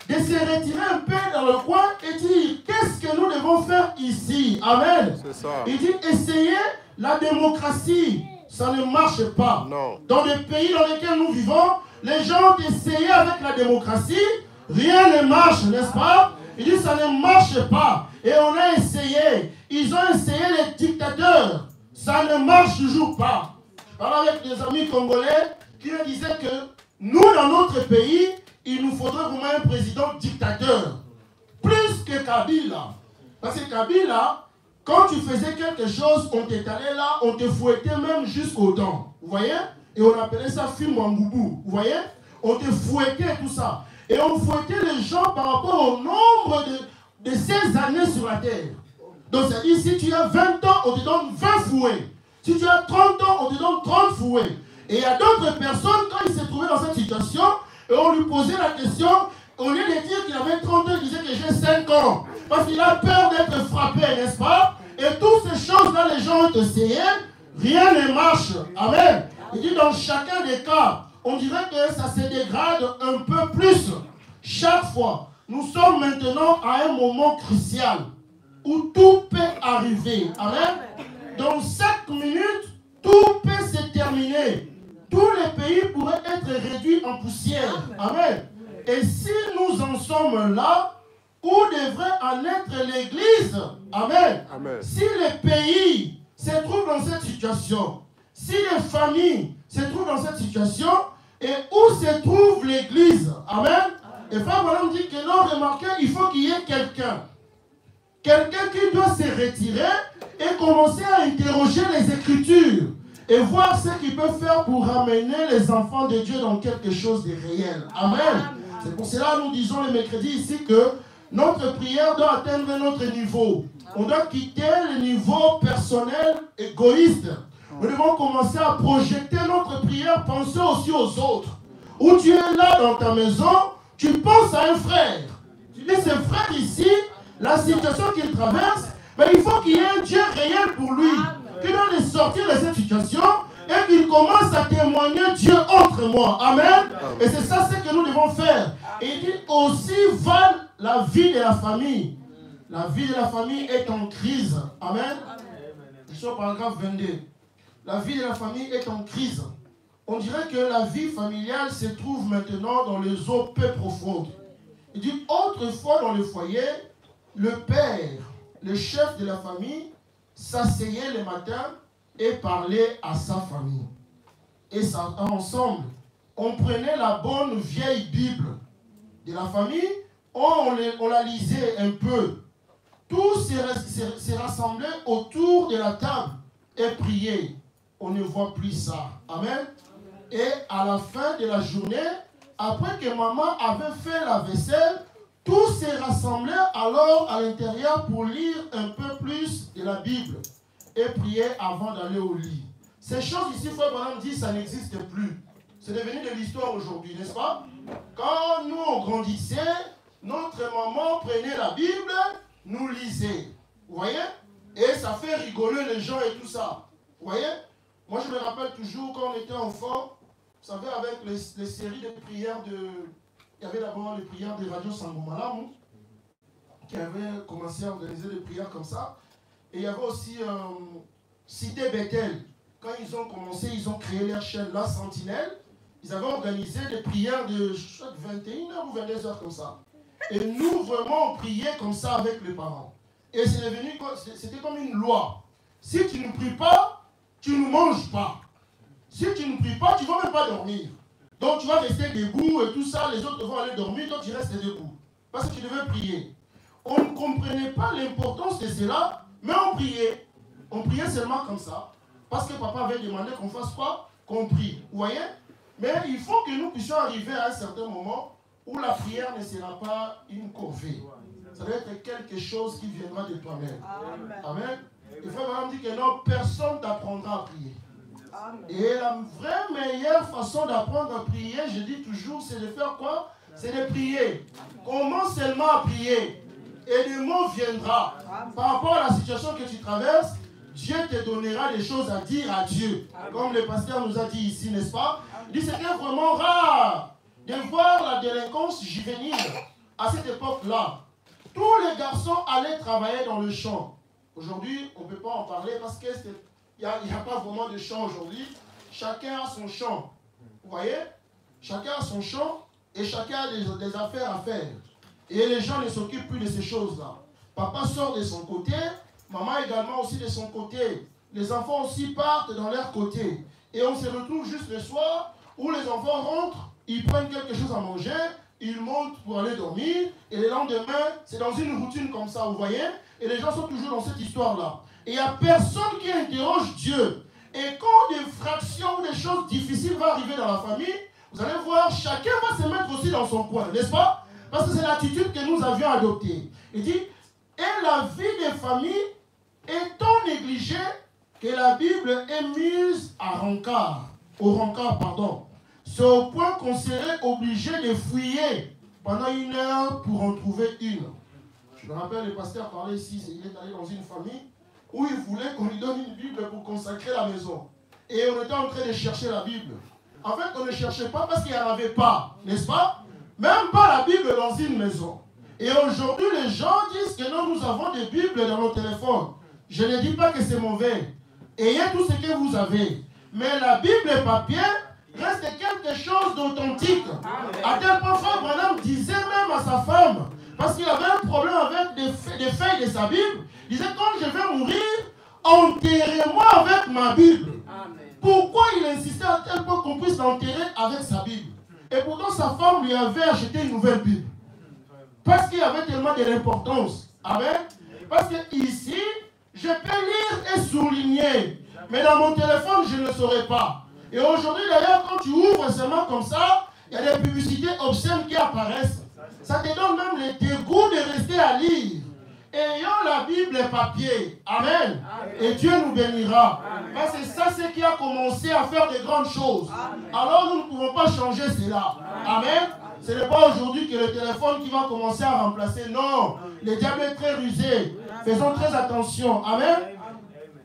de se retirer un peu dans le coin et dire, qu'est-ce que nous devons faire ici? Amen. C'est ça. Il dit, essayez la démocratie. Ça ne marche pas. Non. Dans les pays dans lesquels nous vivons, les gens ont essayé avec la démocratie, rien ne marche, n'est-ce pas? Il dit ça ne marche pas. Et on a essayé. Ils ont essayé les dictateurs. Ça ne marche toujours pas. Je parlais avec des amis congolais qui me disaient que nous, dans notre pays, il nous faudrait vraiment un président dictateur. Plus que Kabila. Parce que Kabila, quand tu faisais quelque chose, on t'étalait là, on te fouettait même jusqu'aux dents. Vous voyez? Et on appelait ça Fimwangoubou. Vous voyez? On te fouettait tout ça. Et on fouettait les gens par rapport au nombre de ces années sur la terre. Donc, c'est-à-dire, si tu as 20 ans, on te donne 20 fouets. Si tu as 30 ans, on te donne 30 fouets. Et il y a d'autres personnes, quand ils se trouvaient dans cette situation, et on lui posait la question, au lieu de dire qu'il avait 30 ans, il disait que j'ai 5 ans. Parce qu'il a peur d'être frappé, n'est-ce pas? Et toutes ces choses-là, les gens ont essayé, rien ne marche. Amen. Il dit, dans chacun des cas, on dirait que ça se dégrade un peu plus. Chaque fois, nous sommes maintenant à un moment crucial où tout peut arriver. Amen. Dans 5 minutes, tout peut se terminer. Tous les pays pourraient être réduits en poussière. Amen. Et si nous en sommes là, où devrait en être l'Église? Amen. Amen. Si les pays se trouvent dans cette situation, si les familles se trouvent dans cette situation, et où se trouve l'Église? Amen. Et Frère Branham dit que non, remarquez, il faut qu'il y ait quelqu'un. Quelqu'un qui doit se retirer et commencer à interroger les Écritures et voir ce qu'il peut faire pour ramener les enfants de Dieu dans quelque chose de réel. Amen. C'est pour cela que nous disons le mercredi ici que notre prière doit atteindre notre niveau. On doit quitter le niveau personnel, égoïste. Nous devons commencer à projeter notre prière, penser aussi aux autres. Où tu es là dans ta maison, tu penses à un frère. Tu dis, ce frère ici, la situation qu'il traverse, mais il faut qu'il y ait un Dieu réel pour lui, qui doit le sortir de cette situation et qu'il commence à témoigner Dieu entre moi. Amen. Et c'est ça ce que nous devons faire. Et il dit aussi va la vie de la famille. La vie de la famille est en crise. Amen. Je suis au paragraphe 22. La vie de la famille est en crise. On dirait que la vie familiale se trouve maintenant dans les eaux peu profondes. Il dit autrefois dans le foyer, le père, le chef de la famille, s'asseyait le matin et parlait à sa famille. Et ça, ensemble, on prenait la bonne vieille Bible de la famille, on la lisait un peu. Tous se rassemblaient autour de la table et priaient. On ne voit plus ça. Amen. Et à la fin de la journée, après que maman avait fait la vaisselle, tous se rassemblaient alors à l'intérieur pour lire un peu plus de la Bible et prier avant d'aller au lit. Ces choses ici, Frère Branham dit, ça n'existe plus. C'est devenu de l'histoire aujourd'hui, n'est-ce pas? Quand nous on grandissait, notre maman prenait la Bible, nous lisait. Vous voyez? Et ça fait rigoler les gens et tout ça. Vous voyez? Moi je me rappelle toujours quand on était enfant, vous savez, avec les séries de prières de... Il y avait d'abord les prières de Radio Sangomalamu, qui avaient commencé à organiser des prières comme ça. Et il y avait aussi Cité Bethel. Quand ils ont commencé, ils ont créé leur chaîne La Sentinelle. Ils avaient organisé des prières de 21h ou 22h comme ça. Et nous, vraiment, on priait comme ça avec les parents. Et c'est devenu, c'était comme une loi. Si tu ne pries pas, tu ne manges pas. Si tu ne pries pas, tu ne vas même pas dormir. Donc tu vas rester debout et tout ça, les autres vont aller dormir, toi tu restes debout. Parce que tu devais prier. On ne comprenait pas l'importance de cela, mais on priait. On priait seulement comme ça. Parce que papa avait demandé qu'on fasse quoi? Qu'on prie. Vous voyez? Mais il faut que nous puissions arriver à un certain moment où la prière ne sera pas une corvée. Ça doit être quelque chose qui viendra de toi-même. Amen. Le frère Branham dit que non, personne t'apprendra à prier. Et la vraie meilleure façon d'apprendre à prier, je dis toujours, c'est de faire quoi? C'est de prier. Commence seulement à prier. Et le mot viendra. Par rapport à la situation que tu traverses, Dieu te donnera des choses à dire à Dieu. Comme le pasteur nous a dit ici, n'est-ce pas? Il dit, c'était vraiment rare de voir la délinquance juvénile à cette époque-là. Tous les garçons allaient travailler dans le champ. Aujourd'hui, on ne peut pas en parler parce que il n'y a pas vraiment de champ aujourd'hui. Chacun a son champ. Vous voyez? Chacun a son champ et chacun a des affaires à faire. Et les gens ne s'occupent plus de ces choses-là. Papa sort de son côté, maman également aussi de son côté. Les enfants aussi partent dans leur côté. Et on se retrouve juste le soir où les enfants rentrent, ils prennent quelque chose à manger, ils montent pour aller dormir. Et le lendemain, c'est dans une routine comme ça, vous voyez? Et les gens sont toujours dans cette histoire-là. Et il n'y a personne qui interroge Dieu. Et quand des fractions ou des choses difficiles vont arriver dans la famille, vous allez voir, chacun va se mettre aussi dans son coin, n'est-ce pas? Parce que c'est l'attitude que nous avions adoptée. Il dit, Et la vie des familles est tant négligée que la Bible est mise au rencard, pardon. C'est au point qu'on serait obligé de fouiller pendant 1 heure pour en trouver une. Je me rappelle, le pasteur parlait ici, il est allé dans une famille où il voulait qu'on lui donne une Bible pour consacrer la maison. Et on était en train de chercher la Bible. En fait, on ne cherchait pas parce qu'il n'y en avait pas, n'est-ce pas? Même pas la Bible dans une maison. Et aujourd'hui, les gens disent que non, nous avons des Bibles dans nos téléphones. Je ne dis pas que c'est mauvais. Ayez tout ce que vous avez. Mais la Bible papier reste quelque chose d'authentique. À tel point, Frère Branham disait même à sa femme, parce qu'il avait un problème avec des feuilles de sa Bible, il disait, quand je vais mourir, enterrez-moi avec ma Bible. Pourquoi il insistait à tel point qu'on puisse l'enterrer avec sa Bible? Et pourtant, sa femme lui avait acheté une nouvelle Bible. Parce qu'il y avait tellement de l'importance. Amen. Parce que ici, je peux lire et souligner. Mais dans mon téléphone, je ne le saurais pas. Et aujourd'hui, d'ailleurs, quand tu ouvres seulement comme ça, il y a des publicités obscènes qui apparaissent. Ça te donne même le dégoût de rester à lire. Ayons la Bible papier. Amen. Et Dieu nous bénira. Parce que ça, c'est qui a commencé à faire de grandes choses. Alors nous ne pouvons pas changer cela. Amen. Ce n'est pas aujourd'hui que le téléphone qui va commencer à remplacer. Non. Le diable est très rusé. Faisons très attention. Amen.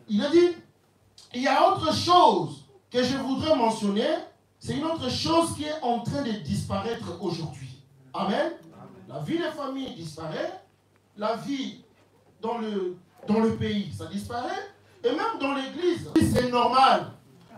Il a dit, il y a autre chose que je voudrais mentionner. C'est une autre chose qui est en train de disparaître aujourd'hui. Amen. La vie des familles disparaît. La vie dans le pays, ça disparaît. Et même dans l'église, c'est normal.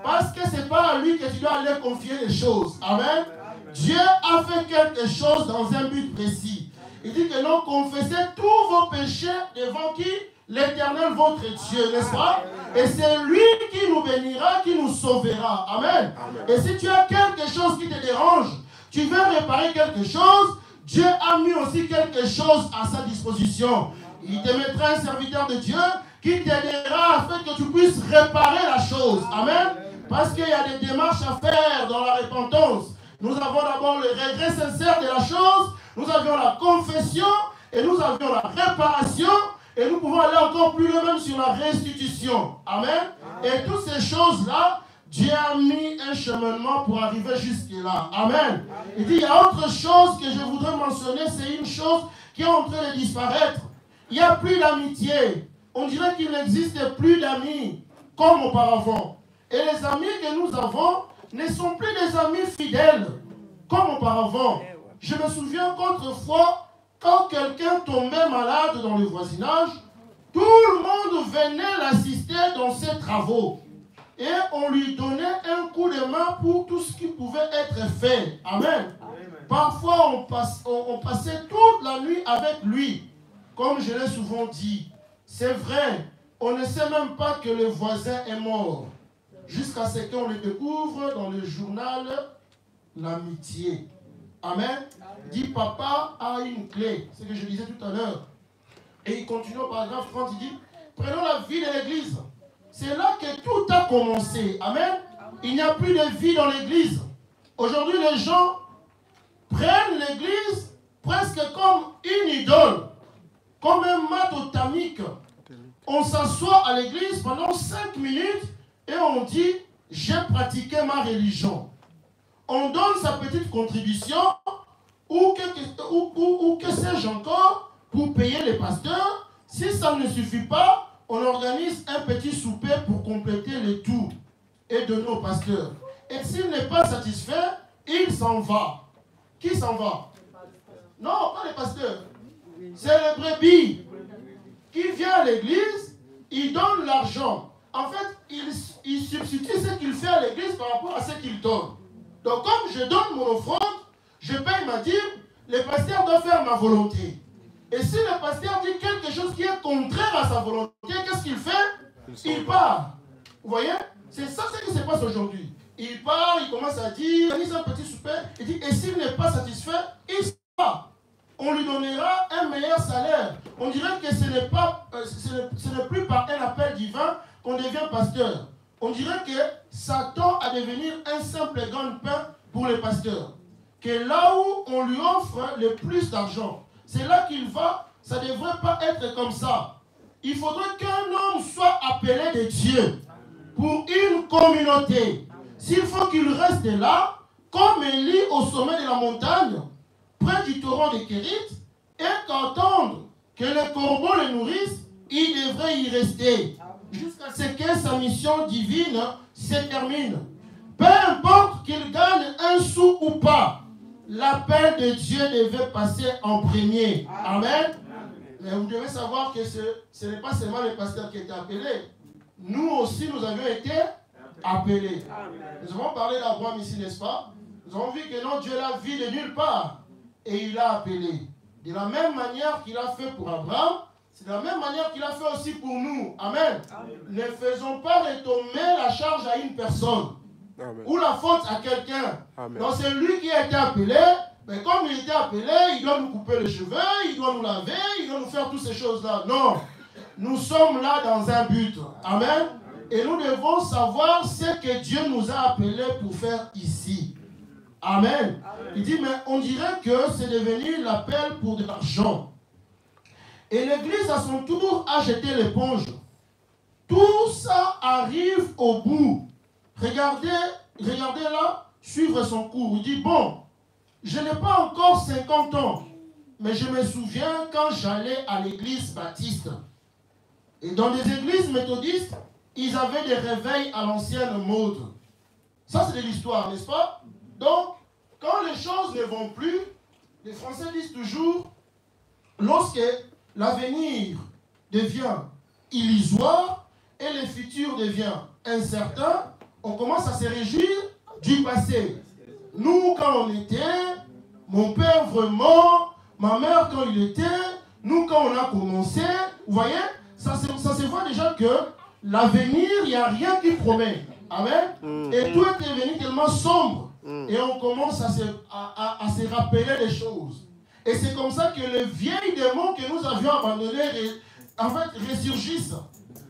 Parce que ce n'est pas à lui que tu dois aller confier les choses. Amen. Dieu a fait quelque chose dans un but précis. Il dit que non, confessez tous vos péchés devant qui? L'Éternel, votre Dieu, n'est-ce pas? Et c'est lui qui nous bénira, qui nous sauvera. Amen. Et si tu as quelque chose qui te dérange, tu veux réparer quelque chose, Dieu a mis aussi quelque chose à sa disposition. Il te mettra un serviteur de Dieu qui t'aidera afin que tu puisses réparer la chose. Amen. Parce qu'il y a des démarches à faire dans la repentance. Nous avons d'abord le regret sincère de la chose, nous avions la confession, et nous avions la réparation, et nous pouvons aller encore plus loin même sur la restitution. Amen. Et toutes ces choses-là, Dieu a mis un cheminement pour arriver jusque-là. Amen. Il dit, il y a autre chose que je voudrais mentionner, c'est une chose qui est en train de disparaître. Il n'y a plus d'amitié. On dirait qu'il n'existe plus d'amis comme auparavant. Et les amis que nous avons ne sont plus des amis fidèles comme auparavant. Je me souviens qu'autrefois, quand quelqu'un tombait malade dans le voisinage, tout le monde venait l'assister dans ses travaux. Et on lui donnait un coup de main pour tout ce qui pouvait être fait. Amen. Parfois, on passait toute la nuit avec lui. Comme je l'ai souvent dit, c'est vrai, on ne sait même pas que le voisin est mort. Jusqu'à ce qu'on le découvre dans le journal L'Amitié. Amen. Dit papa a une clé. C'est ce que je disais tout à l'heure. Et il continue au paragraphe 30, il dit, prenons la vie de l'église. C'est là que tout a commencé. Amen. Il n'y a plus de vie dans l'église. Aujourd'hui, les gens prennent l'église presque comme une idole, comme un mat tamique. On s'assoit à l'église pendant 5 minutes et on dit, j'ai pratiqué ma religion. On donne sa petite contribution ou que sais-je encore pour payer les pasteurs. Si ça ne suffit pas, on organise un petit souper pour compléter le tout et donner au pasteur. Et s'il n'est pas satisfait, il s'en va. Qui s'en va? Non, pas les pasteurs. C'est le brebis qui vient à l'église, il donne l'argent. En fait, il substitue ce qu'il fait à l'église par rapport à ce qu'il donne. Donc, comme je donne mon offrande, je paye ma dîme, le pasteur doit faire ma volonté. Et si le pasteur dit quelque chose qui est contraire à sa volonté, qu'est-ce qu'il fait? Il part. Vous voyez? C'est ça ce qui se passe aujourd'hui. Il part, il commence à dire, il organise un petit souper, il dit, et s'il n'est pas satisfait, il se va. On lui donnera un meilleur salaire. On dirait que ce n'est plus par un appel divin qu'on devient pasteur. On dirait que Satan a devenir un simple gagne-pain pour les pasteurs. Que là où on lui offre le plus d'argent, c'est là qu'il va Ça ne devrait pas être comme ça. Il faudrait qu'un homme soit appelé de Dieu pour une communauté. S'il faut qu'il reste là, comme Élie au sommet de la montagne, près du torrent de Kérit, et qu'attendre que les corbeaux le nourrissent, il devrait y rester jusqu'à ce que sa mission divine se termine. Peu importe qu'il gagne un sou ou pas, l'appel de Dieu devait passer en premier. Amen. Mais vous devez savoir que ce n'est pas seulement les pasteurs qui étaient appelés. Nous aussi, nous avions été appelés. Nous avons parlé d'Abraham ici, n'est-ce pas? Nous avons vu que non, Dieu l'a vu de nulle part. Et il l'a appelé. De la même manière qu'il a fait pour Abraham, c'est de la même manière qu'il a fait aussi pour nous. Amen. Ne faisons pas retomber la charge à une personne. Amen. Ou la faute à quelqu'un. Donc c'est lui qui a été appelé. Mais comme il était appelé, il doit nous couper les cheveux, il doit nous laver, il doit nous faire toutes ces choses-là. Non. Nous sommes là dans un but. Amen. Et nous devons savoir ce que Dieu nous a appelés pour faire ici. Amen. Il dit, mais on dirait que c'est devenu l'appel pour de l'argent. Et l'Église, à son tour, a jeté l'éponge. Tout ça arrive au bout. Regardez là, suivre son cours. Il dit, bon, je n'ai pas encore 50 ans, mais je me souviens quand j'allais à l'église baptiste. Et dans des églises méthodistes, ils avaient des réveils à l'ancienne mode. Ça, c'est de l'histoire, n'est-ce pas? Donc, quand les choses ne vont plus, les Français disent toujours, lorsque l'avenir devient illusoire et le futur devient incertain, on commence à se réjouir du passé. Nous, quand on était, mon père vraiment, ma mère quand il était, nous quand on a commencé, vous voyez, ça se voit déjà que l'avenir, il n'y a rien qui promet. Amen. Et tout est devenu tellement sombre. Et on commence à se rappeler des choses. Et c'est comme ça que les vieilles démons que nous avions abandonnés, en fait, ressurgissent.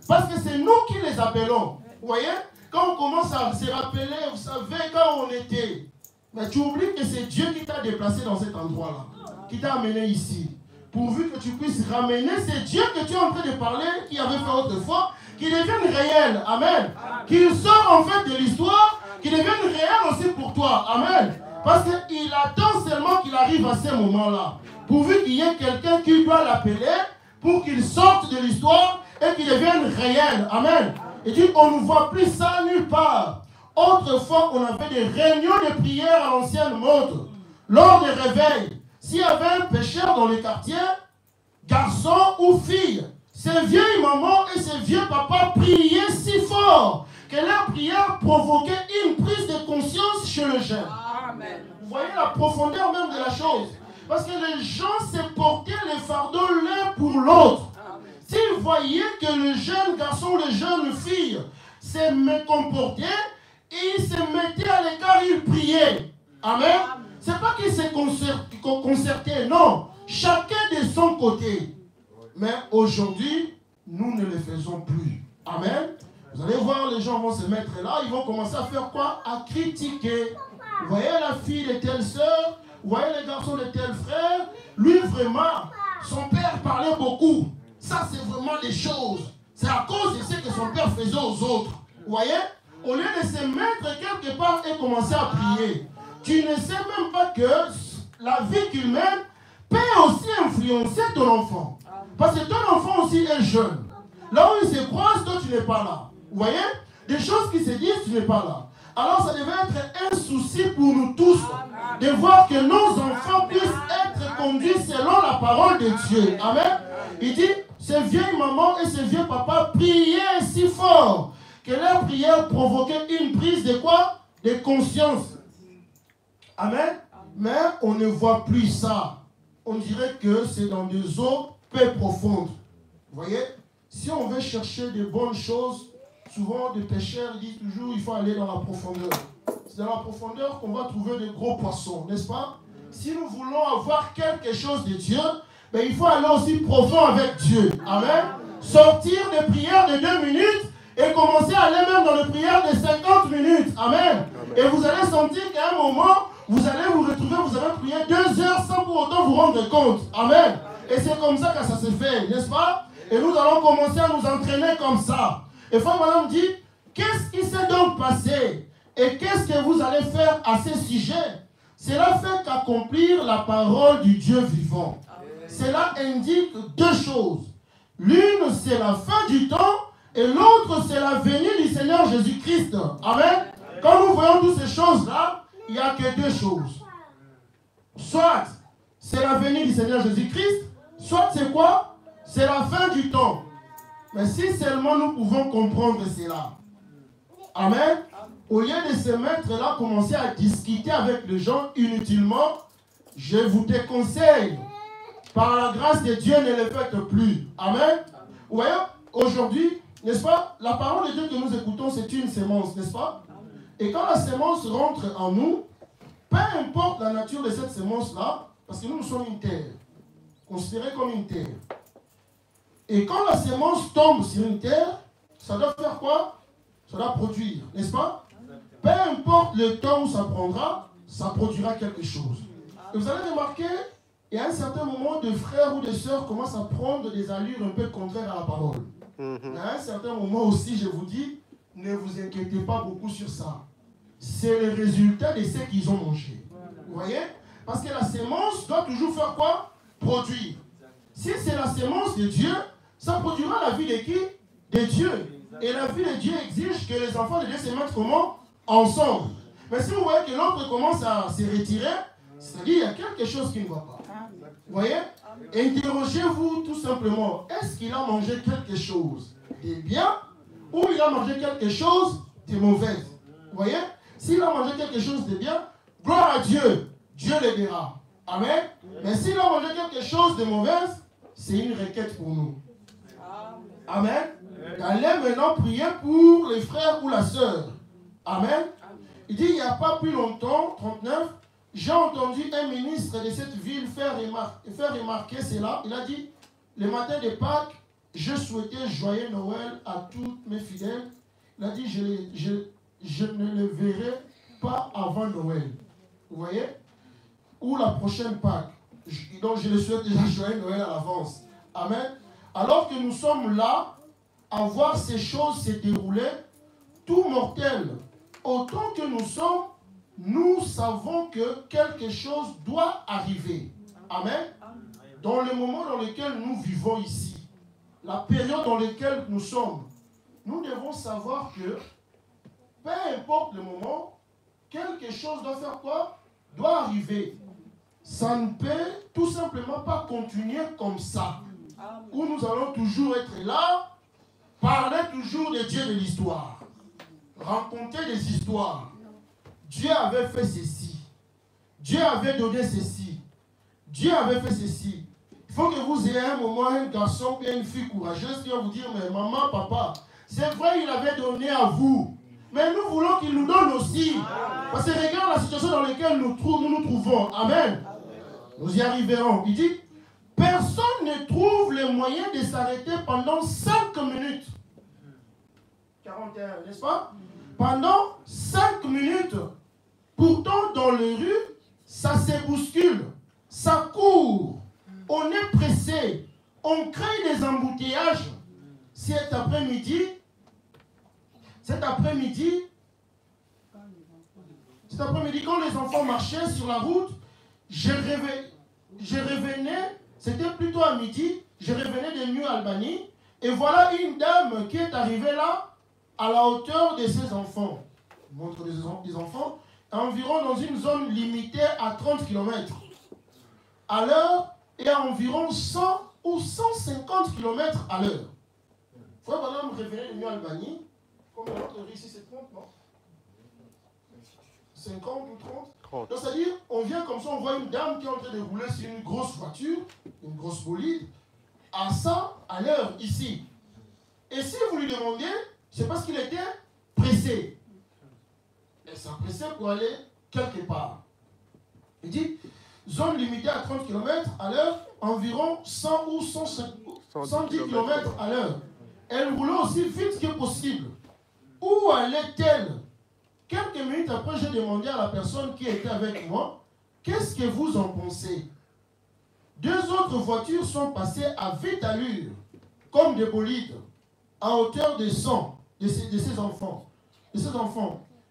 Parce que c'est nous qui les appelons. Vous voyez, quand on commence à se rappeler, vous savez, quand on était. Mais tu oublies que c'est Dieu qui t'a déplacé dans cet endroit-là, qui t'a amené ici. Pourvu que tu puisses ramener, c'est Dieu que tu es en train de parler, qui avait fait autrefois, qui devienne réel. Amen. Qu'il sort en fait de l'histoire, qui devienne réel aussi pour toi. Amen. Parce qu'il attend seulement qu'il arrive à ce moment-là. Pourvu qu'il y ait quelqu'un qui doit l'appeler pour qu'il sorte de l'histoire et qu'il devienne réel. Amen. Et dit, on ne voit plus ça nulle part. Autrefois, on avait des réunions de prière à l'ancienne mode. Lors des réveils, s'il y avait un pécheur dans le quartier, garçon ou fille, ces vieilles mamans et ces vieux papas priaient si fort que leur prière provoquait une prise de conscience chez le jeune. Amen. Vous voyez la profondeur même de la chose. Parce que les gens se portaient les fardeaux l'un pour l'autre. S'ils voyaient que le jeune garçon ou les jeunes filles se mécomportaient, ils se mettaient à l'écart, ils priaient. Amen. C'est pas qu'ils se concertaient, non. Chacun de son côté. Mais aujourd'hui, nous ne le faisons plus. Amen. Vous allez voir, les gens vont se mettre là, ils vont commencer à faire quoi? À critiquer. Vous voyez la fille de telle soeur, vous voyez les garçons de tel frère. Lui, vraiment, son père parlait beaucoup. Ça, c'est vraiment des choses. C'est à cause de ce que son père faisait aux autres. Vous voyez? Au lieu de se mettre quelque part et commencer à prier, tu ne sais même pas que la vie qu'il mène peut aussi influencer ton enfant. Parce que ton enfant aussi est jeune. Là où il se croise, toi tu n'es pas là. Vous voyez? Des choses qui se disent, tu n'es pas là. Alors ça devait être un souci pour nous tous de voir que nos enfants puissent être conduits selon la parole de Dieu. Amen. Il dit, ces vieilles mamans et ces vieux papas priaient si fort que leur prière provoquait une prise de quoi? De conscience. Amen. Mais on ne voit plus ça. On dirait que c'est dans des eaux peu profondes. Vous voyez? Si on veut chercher de bonnes choses, souvent des pêcheurs disent toujours il faut aller dans la profondeur. C'est dans la profondeur qu'on va trouver de gros poissons, n'est-ce pas? Si nous voulons avoir quelque chose de Dieu, ben il faut aller aussi profond avec Dieu. Amen. Sortir des prières de 2 minutes et commencer à aller même dans les prières de 50 minutes. Amen. Et vous allez sentir qu'à un moment, vous allez vous retrouver, vous allez prier 2 heures sans pour autant vous rendre compte. Amen. Et c'est comme ça que ça se fait, n'est-ce pas? Et nous allons commencer à nous entraîner comme ça. Et frère Madame dit, qu'est-ce qui s'est donc passé? Et qu'est-ce que vous allez faire à ce sujet? Cela fait qu'accomplir la parole du Dieu vivant. Cela indique deux choses. L'une, c'est la fin du temps, et l'autre, c'est la venue du Seigneur Jésus-Christ. Amen. Quand nous voyons toutes ces choses-là, il n'y a que deux choses. Soit c'est la venue du Seigneur Jésus-Christ, soit c'est quoi? C'est la fin du temps. Mais si seulement nous pouvons comprendre cela. Amen. Au lieu de se mettre là, commencer à discuter avec les gens inutilement, je vous déconseille. Par la grâce de Dieu, ne le faites plus. Amen. Vous voyez, aujourd'hui, n'est-ce pas? La parole de Dieu que nous écoutons, c'est une sémence, n'est-ce pas? Et quand la sémence rentre en nous, peu importe la nature de cette sémence-là, parce que nous sommes une terre, considérée comme une terre. Et quand la sémence tombe sur une terre, ça doit faire quoi? Ça doit produire, n'est-ce pas? Peu importe le temps où ça prendra, ça produira quelque chose. Et vous allez remarquer, il y a un certain moment, de frères ou de sœurs commencent à prendre des allures un peu contraires à la parole. Il y a un certain moment aussi, je vous dis, ne vous inquiétez pas beaucoup sur ça. C'est le résultat de ce qu'ils ont mangé. Vous voyez? Parce que la sémence doit toujours faire quoi? Produire. Si c'est la sémence de Dieu, ça produira la vie de qui? De Dieu. Et la vie de Dieu exige que les enfants de Dieu se mettent comment? Ensemble. Mais si vous voyez que l'autre commence à se retirer, c'est-à-dire qu'il y a quelque chose qui ne va pas. Vous voyez? Interrogez-vous tout simplement. Est-ce qu'il a mangé quelque chose de bien ou il a mangé quelque chose de mauvais? Vous voyez? S'il a mangé quelque chose de bien, gloire à Dieu. Dieu le verra. Amen. Mais s'il a mangé quelque chose de mauvais, c'est une requête pour nous. Amen. Allez maintenant prier pour les frères ou la sœur. Amen. Il dit, il n'y a pas plus longtemps, 39, j'ai entendu un ministre de cette ville faire remarquer cela. Il a dit, le matin de Pâques, je souhaitais joyeux Noël à tous mes fidèles. Il a dit, je ne le verrai pas avant Noël. Vous voyez? Ou la prochaine Pâques. Donc je le souhaite déjà joyeux Noël à l'avance. Amen. Alors que nous sommes là, à voir ces choses se dérouler, tout mortel, autant que nous sommes, nous savons que quelque chose doit arriver. Amen. Dans le moment dans lequel nous vivons ici, la période dans laquelle nous sommes, nous devons savoir que, peu importe le moment, quelque chose doit faire quoi? Doit arriver. Ça ne peut tout simplement pas continuer comme ça. Où nous allons toujours être là, parler toujours des dieux de l'histoire, raconter des histoires. Dieu avait fait ceci. Dieu avait donné ceci. Dieu avait fait ceci. Il faut que vous ayez un moment, un garçon et une fille courageuse qui va vous dire, mais maman, papa, c'est vrai, il avait donné à vous. Mais nous voulons qu'il nous donne aussi. Parce que regarde la situation dans laquelle nous nous trouvons. Amen. Nous y arriverons. Il dit, personne ne trouve le moyen de s'arrêter pendant 5 minutes. 41, n'est-ce pas? Pendant 5 minutes. Pourtant, dans les rues, ça se bouscule, ça court, on est pressé, on crée des embouteillages. Cet après-midi, quand les enfants marchaient sur la route, je revenais, c'était plutôt à midi, je revenais de New Albany, et voilà une dame qui est arrivée là, à la hauteur de ses enfants. Je montre des enfants, environ dans une zone limitée à 30 km à l'heure et à environ 100 ou 150 km à l'heure. Frère Madame revenait de New Albany, comme notre ici c'est 30, non? 50 ou 30. Donc c'est-à-dire, on vient comme ça, on voit une dame qui est en train de rouler sur une grosse voiture, une grosse bolide, à 100 à l'heure ici. Et si vous lui demandez, c'est parce qu'il était pressé. Elle s'empressait pour aller quelque part. Il dit, zone limitée à 30 km à l'heure, environ 100 ou 110 km à l'heure. Elle roulait aussi vite que possible. Où allait-elle? Quelques minutes après, j'ai demandé à la personne qui était avec moi, qu'est-ce que vous en pensez? 2 autres voitures sont passées à vite allure, comme des bolides, à hauteur de 100 de ces enfants.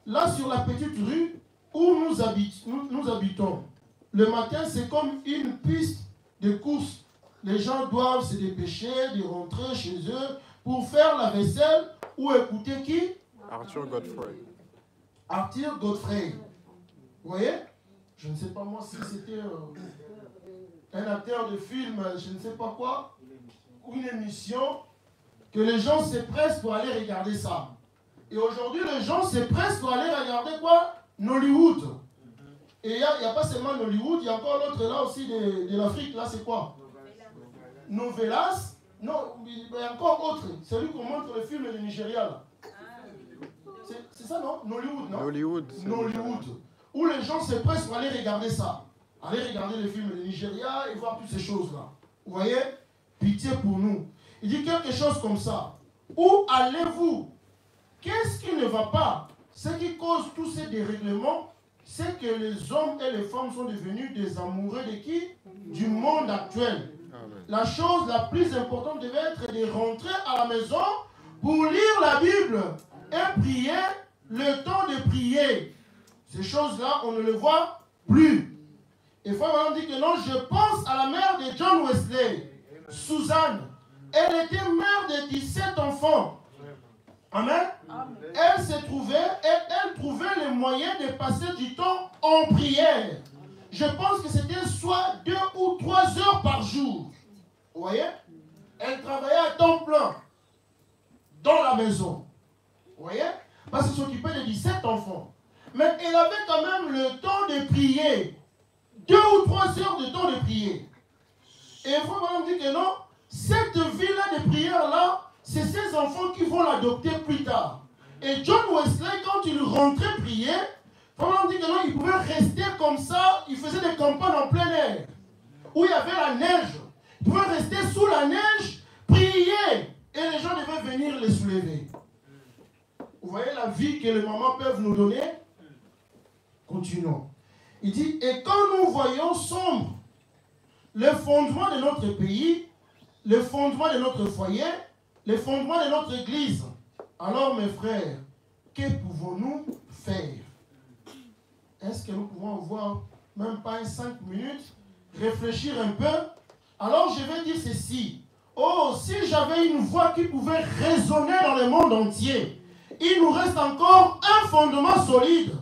Là, sur la petite rue où nous habitons, le matin, c'est comme une piste de course. Les gens doivent se dépêcher de rentrer chez eux pour faire la vaisselle ou écouter qui? Arthur Godfrey. Arthur Godfrey. Vous voyez? Je ne sais pas moi si c'était un acteur de film, je ne sais pas quoi, ou une émission, que les gens se pressent pour aller regarder ça. Et aujourd'hui, les gens se pressent pour aller regarder quoi? Nollywood. Et il n'y a pas seulement Nollywood, il y a encore l'autre là aussi de l'Afrique. Là, c'est quoi? Novelas. Non, il y a encore autre. Celui qu'on montre le film du Nigeria. Là. C'est ça, non? Nollywood, non? Nollywood. Où les gens se pressent pour aller regarder ça. Aller regarder le film du Nigeria et voir toutes ces choses-là. Vous voyez? Pitié pour nous. Il dit quelque chose comme ça. Où allez-vous? Qu'est-ce qui ne va pas? Ce qui cause tous ces dérèglements, c'est que les hommes et les femmes sont devenus des amoureux de qui? Du monde actuel. Amen. La chose la plus importante devait être de rentrer à la maison pour lire la Bible et prier le temps de prier. Ces choses-là, on ne les voit plus. Et Frère dit que non, je pense à la mère de John Wesley, Suzanne. Elle était mère de 17 enfants. Amen. Elle trouvait les moyens de passer du temps en prière. Je pense que c'était soit 2 ou 3 heures par jour. Vous voyez? Elle travaillait à temps plein dans la maison. Vous voyez? Parce qu'elle s'occupait de 17 enfants. Mais elle avait quand même le temps de prier. 2 ou 3 heures de temps de prier. Et il faut vraiment dire que non, cette vie-là de prière-là, c'est ces enfants qui vont l'adopter plus tard. Et John Wesley, quand il rentrait prier, on dit que non, il pouvait rester comme ça, il faisait des campagnes en plein air, où il y avait la neige. Il pouvait rester sous la neige, prier, et les gens devaient venir les soulever. Vous voyez la vie que les mamans peuvent nous donner? Continuons. Il dit, et quand nous voyons sombre le fondement de notre pays, le fondement de notre foyer, le fondement de notre église, alors mes frères, que pouvons-nous faire? Est-ce que nous pouvons avoir même pas 5 minutes, réfléchir un peu? Alors je vais dire ceci. Oh, si j'avais une voix qui pouvait résonner dans le monde entier, il nous reste encore un fondement solide.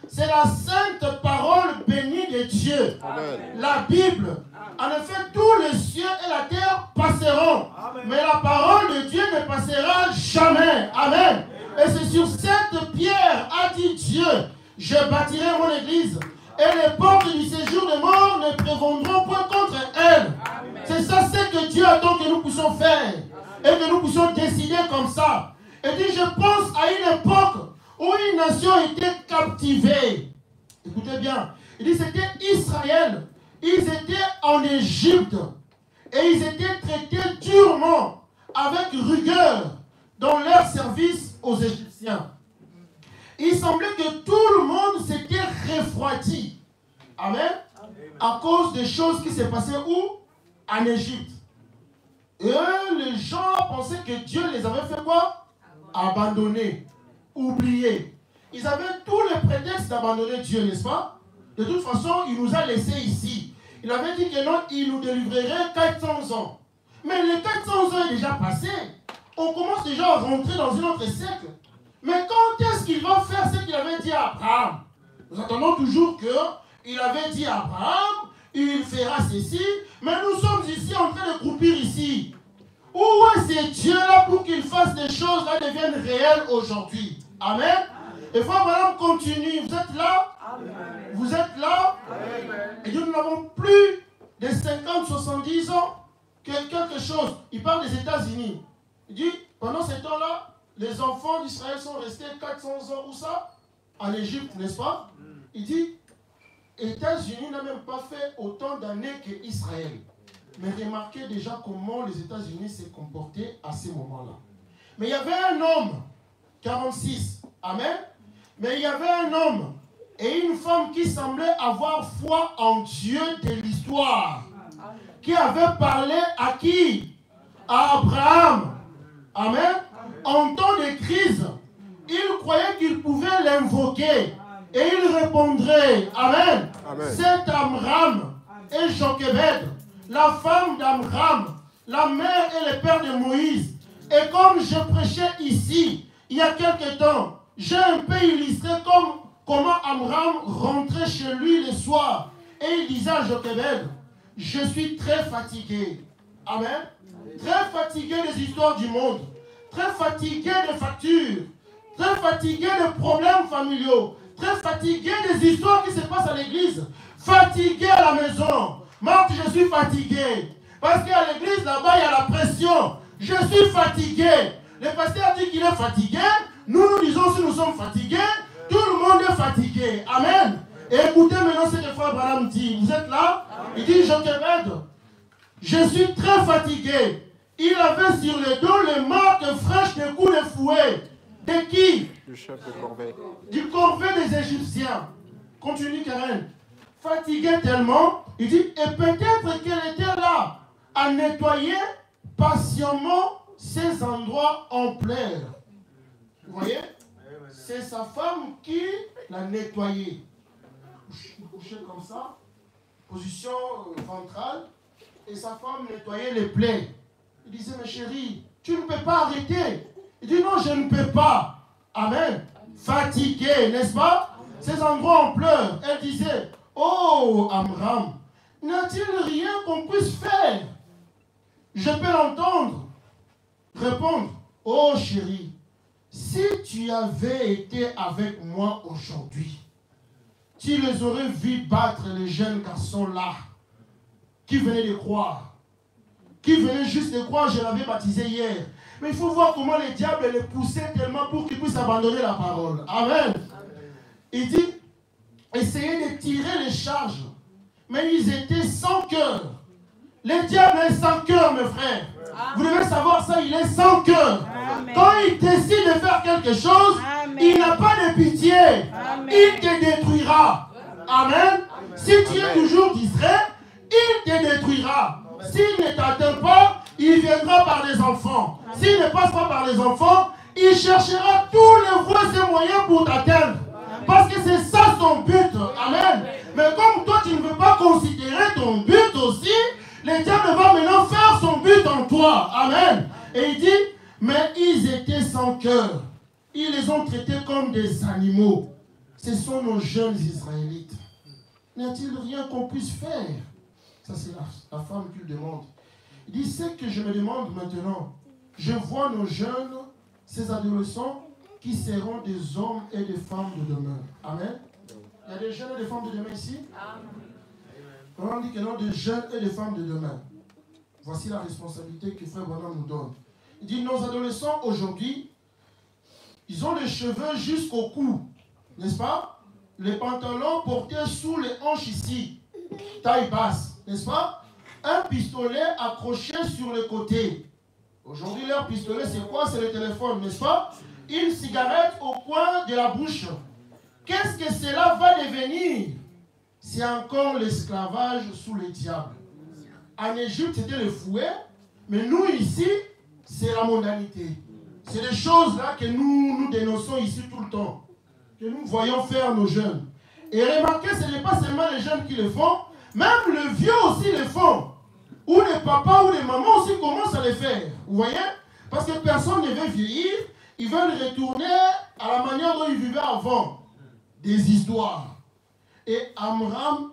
C'est la sainte parole bénie de Dieu. Amen. La Bible. En effet, tous les cieux et la terre passeront. Amen. Mais la parole de Dieu ne passera jamais. Amen. Et c'est sur cette pierre, a dit Dieu, je bâtirai mon église. Et les portes du séjour des morts ne prévaudront point contre elle. C'est ça ce que Dieu attend que nous puissions faire. Et que nous puissions décider comme ça. Et dit, je pense à une époque où une nation était captivée. Écoutez bien. Il dit, c'était Israël. Ils étaient en Égypte. Et ils étaient traités durement, avec rigueur, dans leur service aux Égyptiens. Il semblait que tout le monde s'était refroidi. Amen. À cause des choses qui se passaient où? En Égypte. Et les gens pensaient que Dieu les avait fait quoi? Abandonner. Oublier. Ils avaient tous les prétextes d'abandonner Dieu, n'est-ce pas? De toute façon, il nous a laissés ici. Il avait dit que non, il nous délivrerait 400 ans. Mais les 400 ans est déjà passé. On commence déjà à rentrer dans un autre siècle. Mais quand est-ce qu'il va faire ce qu'il avait dit à Abraham? Nous attendons toujours qu'il avait dit à Abraham, il fera ceci, mais nous sommes ici en train de croupir ici. Où est ce Dieu-là pour qu'il fasse des choses là deviennent réelles aujourd'hui? Amen. Et frère Abraham continue. Vous êtes là? Amen. Vous êtes là? Amen. Et nous n'avons plus de 50, 70 ans que quelque chose. Il parle des États-Unis. Il dit, pendant ce temps-là, les enfants d'Israël sont restés 400 ans, où ça? En Égypte, n'est-ce pas? Il dit, les États-Unis n'ont même pas fait autant d'années qu'Israël. Mais remarquez déjà comment les États-Unis s'est comportés à ces moments-là. Mais il y avait un homme, 46, amen. Mais il y avait un homme et une femme qui semblaient avoir foi en Dieu de l'histoire. qui avait parlé à qui? À Abraham. Amen. En temps de crise, il croyait qu'il pouvait l'invoquer et il répondrait. Amen. Amen. C'est Amram et Jochebed, la femme d'Amram, la mère et le père de Moïse. Et comme je prêchais ici, il y a quelque temps, j'ai un peu illustré comment Amram rentrait chez lui le soir. Et il disait à Jochebed, je suis très fatigué. Amen. Très fatigué des histoires du monde. Très fatigué des factures. Très fatigué des problèmes familiaux. Très fatigué des histoires qui se passent à l'église. Fatigué à la maison. Marc, je suis fatigué. Parce qu'à l'église, là-bas, il y a la pression. Je suis fatigué. Le pasteur dit qu'il est fatigué. Nous disons si nous sommes fatigués. Tout le monde est fatigué. Amen. Et écoutez maintenant ce que Frère Branham dit. Vous êtes là? Il dit, Jochebed, je suis très fatigué. Il avait sur le dos les marques fraîches des coups de fouet. De qui? Du chef de corvée. Du corvée des Égyptiens. Continue Karen. Fatigué tellement, il dit, et peut-être qu'elle était là à nettoyer patiemment ces endroits en plaie. Vous voyez? C'est sa femme qui l'a nettoyé. Couché comme ça, position ventrale, et sa femme nettoyait les plaies. Il disait, mais chérie, tu ne peux pas arrêter. Il dit, non, je ne peux pas. Amen. Fatigué, n'est-ce pas? Ces endroits en pleurs. Elle disait, oh, Amram, n'a-t-il rien qu'on puisse faire? Je peux l'entendre répondre, oh chérie, si tu avais été avec moi aujourd'hui, tu les aurais vus battre les jeunes garçons là, qui venaient de croire, qui venaient juste de croire, je l'avais baptisé hier. Mais il faut voir comment le diable les poussait tellement pour qu'ils puissent abandonner la parole. Amen. Il dit, essayez de tirer les charges, mais ils étaient sans cœur. Le diable est sans cœur, mes frères. Vous devez savoir ça, il est sans cœur. Quand il décide de faire quelque chose, il n'a pas de pitié. Il te détruira. Amen. Si tu es toujours distrait, il te détruira. S'il ne t'atteint pas, il viendra par les enfants. S'il ne passe pas par les enfants, il cherchera tous les voies et moyens pour t'atteindre. Parce que c'est ça son but. Amen. Mais comme toi, tu ne veux pas considérer ton but aussi, le diable va maintenant faire son but en toi. Amen. Et il dit, mais ils étaient sans cœur. Ils les ont traités comme des animaux. Ce sont nos jeunes Israélites. N'y a-t-il rien qu'on puisse faire? Ça, c'est la femme qui le demande. Il dit, c'est que je me demande maintenant. Je vois nos jeunes, ces adolescents, qui seront des hommes et des femmes de demain. Amen. Il y a des jeunes et des femmes de demain ici? Amen. On dit que non, des jeunes et des femmes de demain. Voici la responsabilité que Frère Branham nous donne. Il dit, nos adolescents aujourd'hui, ils ont les cheveux jusqu'au cou, n'est-ce pas? Les pantalons portés sous les hanches ici, taille basse, n'est-ce pas? Un pistolet accroché sur le côté. Aujourd'hui, leur pistolet, c'est quoi? C'est le téléphone, n'est-ce pas? Une cigarette au coin de la bouche. Qu'est-ce que cela va devenir? C'est encore l'esclavage sous le diable. En Égypte, c'était le fouet, mais nous, ici, c'est la mondanité. C'est des choses là que nous dénonçons ici tout le temps, que nous voyons faire nos jeunes. Et remarquez, ce n'est pas seulement les jeunes qui le font, même les vieux aussi le font. Ou les papas ou les mamans aussi commencent à le faire. Vous voyez? Parce que personne ne veut vieillir, ils veulent retourner à la manière dont ils vivaient avant. Des histoires. Et Amram,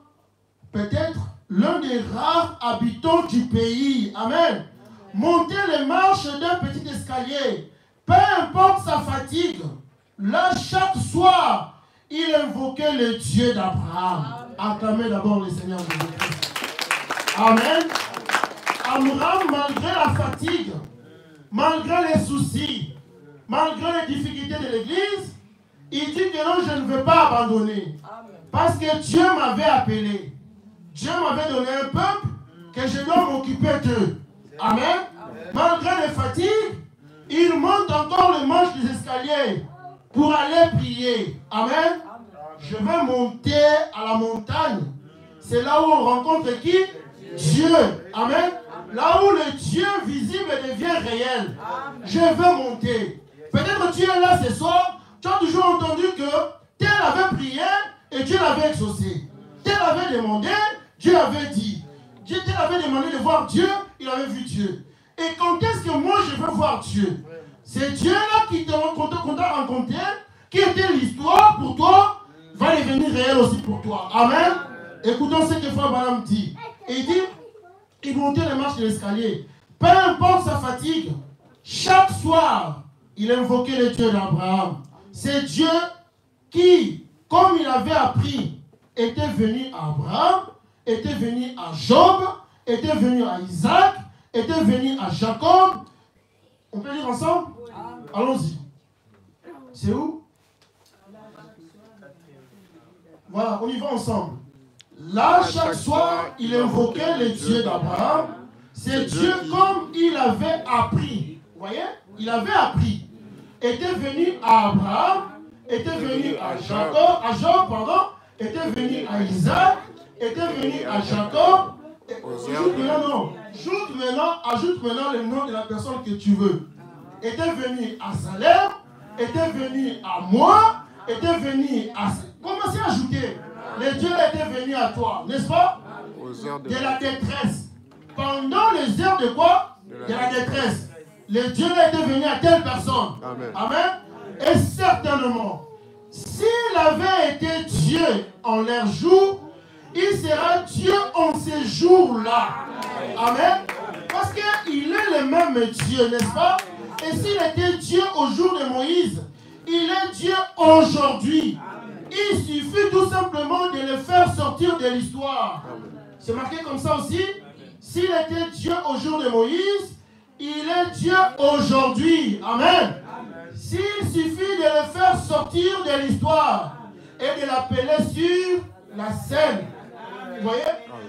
peut-être l'un des rares habitants du pays, amen, monter les marches d'un petit escalier, peu importe sa fatigue, là chaque soir, il invoquait le Dieu d'Abraham. Acclamez d'abord le Seigneur Jésus-Christ. Amen. Amram, malgré la fatigue, malgré les soucis, malgré les difficultés de l'église, il dit que non, je ne veux pas abandonner. Parce que Dieu m'avait appelé. Dieu m'avait donné un peuple que je dois m'occuper d'eux. Amen. Malgré les fatigues, il monte encore le manche des escaliers pour aller prier. Amen. Je vais monter à la montagne. C'est là où on rencontre qui? Dieu. Amen. Là où le Dieu visible devient réel. Je veux monter. Peut-être tu es là ce soir, tu as toujours entendu que tel avait prié et Dieu l'avait exaucé. Tel avait demandé, Dieu avait dit. Tel avait demandé de voir Dieu, il avait vu Dieu. Et quand est-ce que moi je veux voir Dieu? C'est Dieu-là qui t'a rencontré, qui était l'histoire pour toi, va devenir réel aussi pour toi. Amen. Écoutons ce que Frère Branham dit. Il dit, il montait les marches de l'escalier. Peu importe sa fatigue, chaque soir, il invoquait le Dieu d'Abraham. C'est Dieu qui, comme il avait appris, était venu à Abraham, était venu à Job, était venu à Isaac, était venu à Jacob. On peut lire ensemble? Allons-y. C'est où? Voilà, on y va ensemble. Là, chaque soir, il invoquait le Dieu d'Abraham. C'est Dieu comme il avait appris. Vous voyez? Il avait appris. Était venu à Abraham, était venu à Job, était venu à Isaac, était venu à Jacob. Ajoute maintenant le nom de la personne que tu veux. Était venu à Salem, était venu à moi, était venu à... Commencez à ajouter. Le Dieu était venu à toi, n'est-ce pas? De la détresse. Pendant les heures de quoi? De la détresse. Le Dieu était venu à telle personne. Amen. Amen. Et certainement, s'il avait été Dieu en leur jour, il sera Dieu en ces jours-là. Amen. Parce qu'il est le même Dieu, n'est-ce pas? Et s'il était Dieu au jour de Moïse, il est Dieu aujourd'hui. Il suffit tout simplement de le faire sortir de l'histoire. C'est marqué comme ça aussi. S'il était Dieu au jour de Moïse, il est Dieu aujourd'hui. Amen. S'il suffit de le faire sortir de l'histoire et de l'appeler sur la scène. Vous voyez?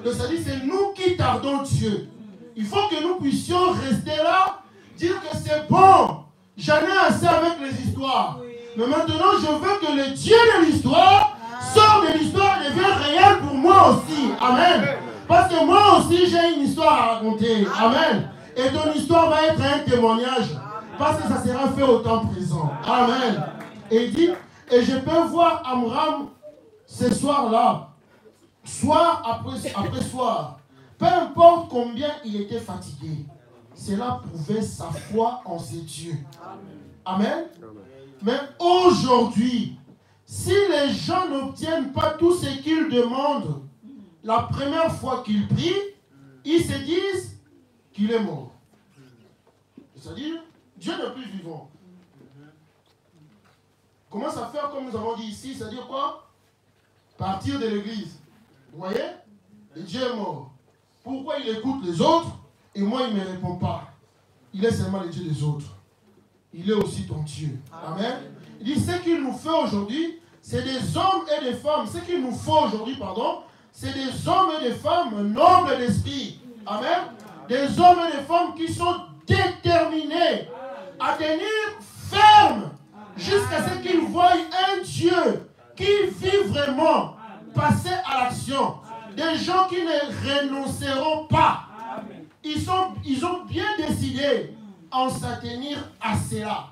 Donc ça dit, c'est nous qui tardons Dieu. Il faut que nous puissions rester là, dire que c'est bon. J'en ai assez avec les histoires. Mais maintenant, je veux que le Dieu de l'histoire sort de l'histoire et devient réel pour moi aussi. Amen. Parce que moi aussi, j'ai une histoire à raconter. Amen. Et ton histoire va être un témoignage. Parce que ça sera fait au temps présent. Amen. Et il dit, et je peux voir Amram ce soir-là, soir après soir. Peu importe combien il était fatigué, cela prouvait sa foi en ses dieux. Amen. Mais aujourd'hui, si les gens n'obtiennent pas tout ce qu'ils demandent, la première fois qu'ils prient, ils se disent qu'il est mort. C'est-à-dire, Dieu n'est plus vivant. Commence à faire comme nous avons dit ici, c'est-à-dire quoi? Partir de l'église. Vous voyez? Et Dieu est mort. Pourquoi il écoute les autres et moi il ne me répond pas? Il est seulement le Dieu des autres. Il est aussi ton Dieu. Amen. Il dit, ce qu'il nous fait aujourd'hui, c'est des hommes et des femmes. Ce qu'il nous faut aujourd'hui, c'est des hommes et des femmes nobles d'esprit. Amen. Des hommes et des femmes qui sont déterminés à tenir ferme jusqu'à ce qu'ils voient un Dieu qui vit vraiment passer à l'action. Des gens qui ne renonceront pas. Ils ont bien décidé en s'attenir à cela.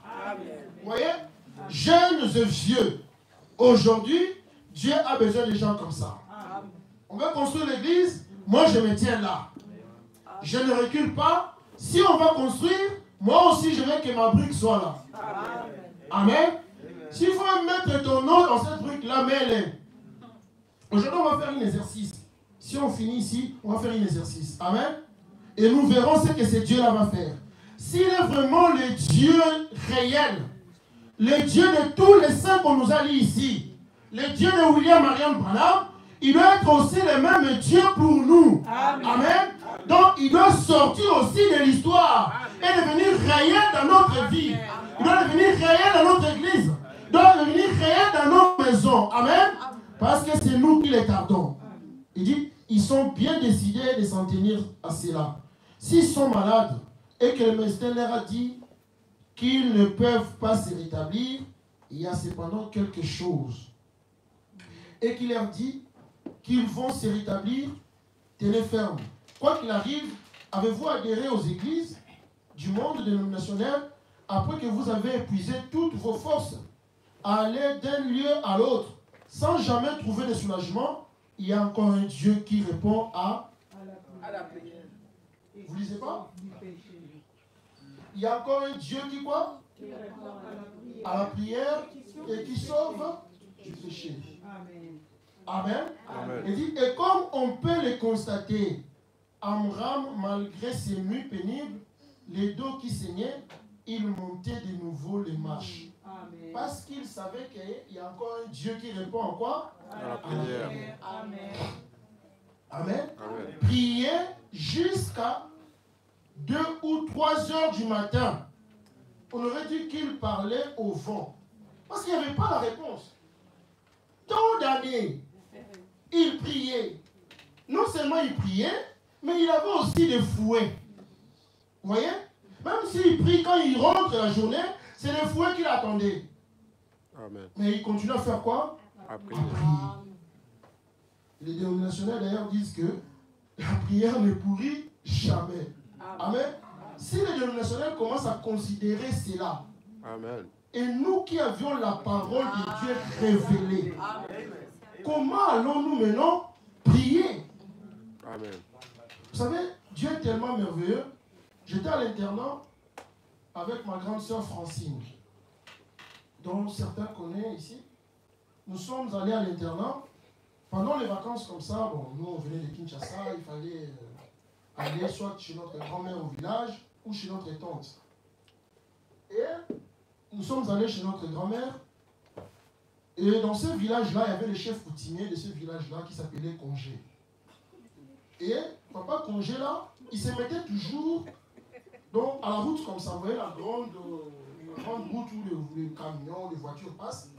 Vous voyez? Jeunes et vieux. Aujourd'hui, Dieu a besoin de gens comme ça. On veut construire l'église, moi je me tiens là. Je ne recule pas. Si on va construire, moi aussi je veux que ma brique soit là. Amen. S'il faut mettre ton nom dans cette brique-là, mets-le. Aujourd'hui, on va faire un exercice. Si on finit ici, on va faire un exercice. Amen. Et nous verrons ce que ce Dieu-là va faire. S'il est vraiment le Dieu réel, le Dieu de tous les saints qu'on nous a dit ici, le Dieu de William Marion Branham, il doit être aussi le même Dieu pour nous. Amen. Donc, il doit sortir aussi de l'histoire et devenir réel dans notre vie. Il doit devenir réel dans notre église. Il doit devenir réel dans nos maisons. Amen. Parce que c'est nous qui les tardons. Il dit, ils sont bien décidés de s'en tenir à cela. S'ils sont malades et que le médecin leur a dit qu'ils ne peuvent pas se rétablir, il y a cependant quelque chose. Et qu'il leur dit qu'ils vont se rétablir, tenez ferme. quoi qu'il arrive, avez-vous adhéré aux églises du monde dénominationnel après que vous avez épuisé toutes vos forces à aller d'un lieu à l'autre sans jamais trouver de soulagement? Il y a encore un Dieu qui répond à la prière. Vous ne lisez pas? Il y a encore un Dieu qui quoi? À la prière et qui sauve du péché. Amen. Amen. Il dit, et comme on peut le constater, Amram, malgré ses nuits pénibles, les dos qui saignaient, il montait de nouveau les marches. Amen. Parce qu'il savait qu'il y a encore un Dieu qui répond en quoi? À la prière. Amen. Amen. Amen. Prier jusqu'à 2 ou 3 heures du matin. On aurait dit qu'il parlait au vent. Parce qu'il n'y avait pas la réponse. Tant d'années, il priait. Non seulement il priait, mais il avait aussi des fouets. Vous voyez? Même s'il prie quand il rentre la journée, c'est les fouets qu'il attendait. Amen. Mais il continue à faire quoi? À prier. Les dénominationnels d'ailleurs disent que la prière ne pourrit jamais. Amen. Si les dénominationnels commencent à considérer cela, amen, et nous qui avions la parole de Dieu révélée, amen, comment allons-nous maintenant prier? Amen. Vous savez, Dieu est tellement merveilleux. J'étais à l'internat avec ma grande sœur Francine, dont certains connaissent ici. Nous sommes allés à l'internat. Pendant les vacances comme ça, bon, nous on venait de Kinshasa, il fallait aller soit chez notre grand-mère au village ou chez notre tante. Et nous sommes allés chez notre grand-mère. Et dans ce village-là, il y avait le chef coutumier de ce village-là qui s'appelait Congé. Et papa Congé là, il se mettait toujours donc, à la route comme ça. Vous voyez la grande route où les camions, les voitures passent.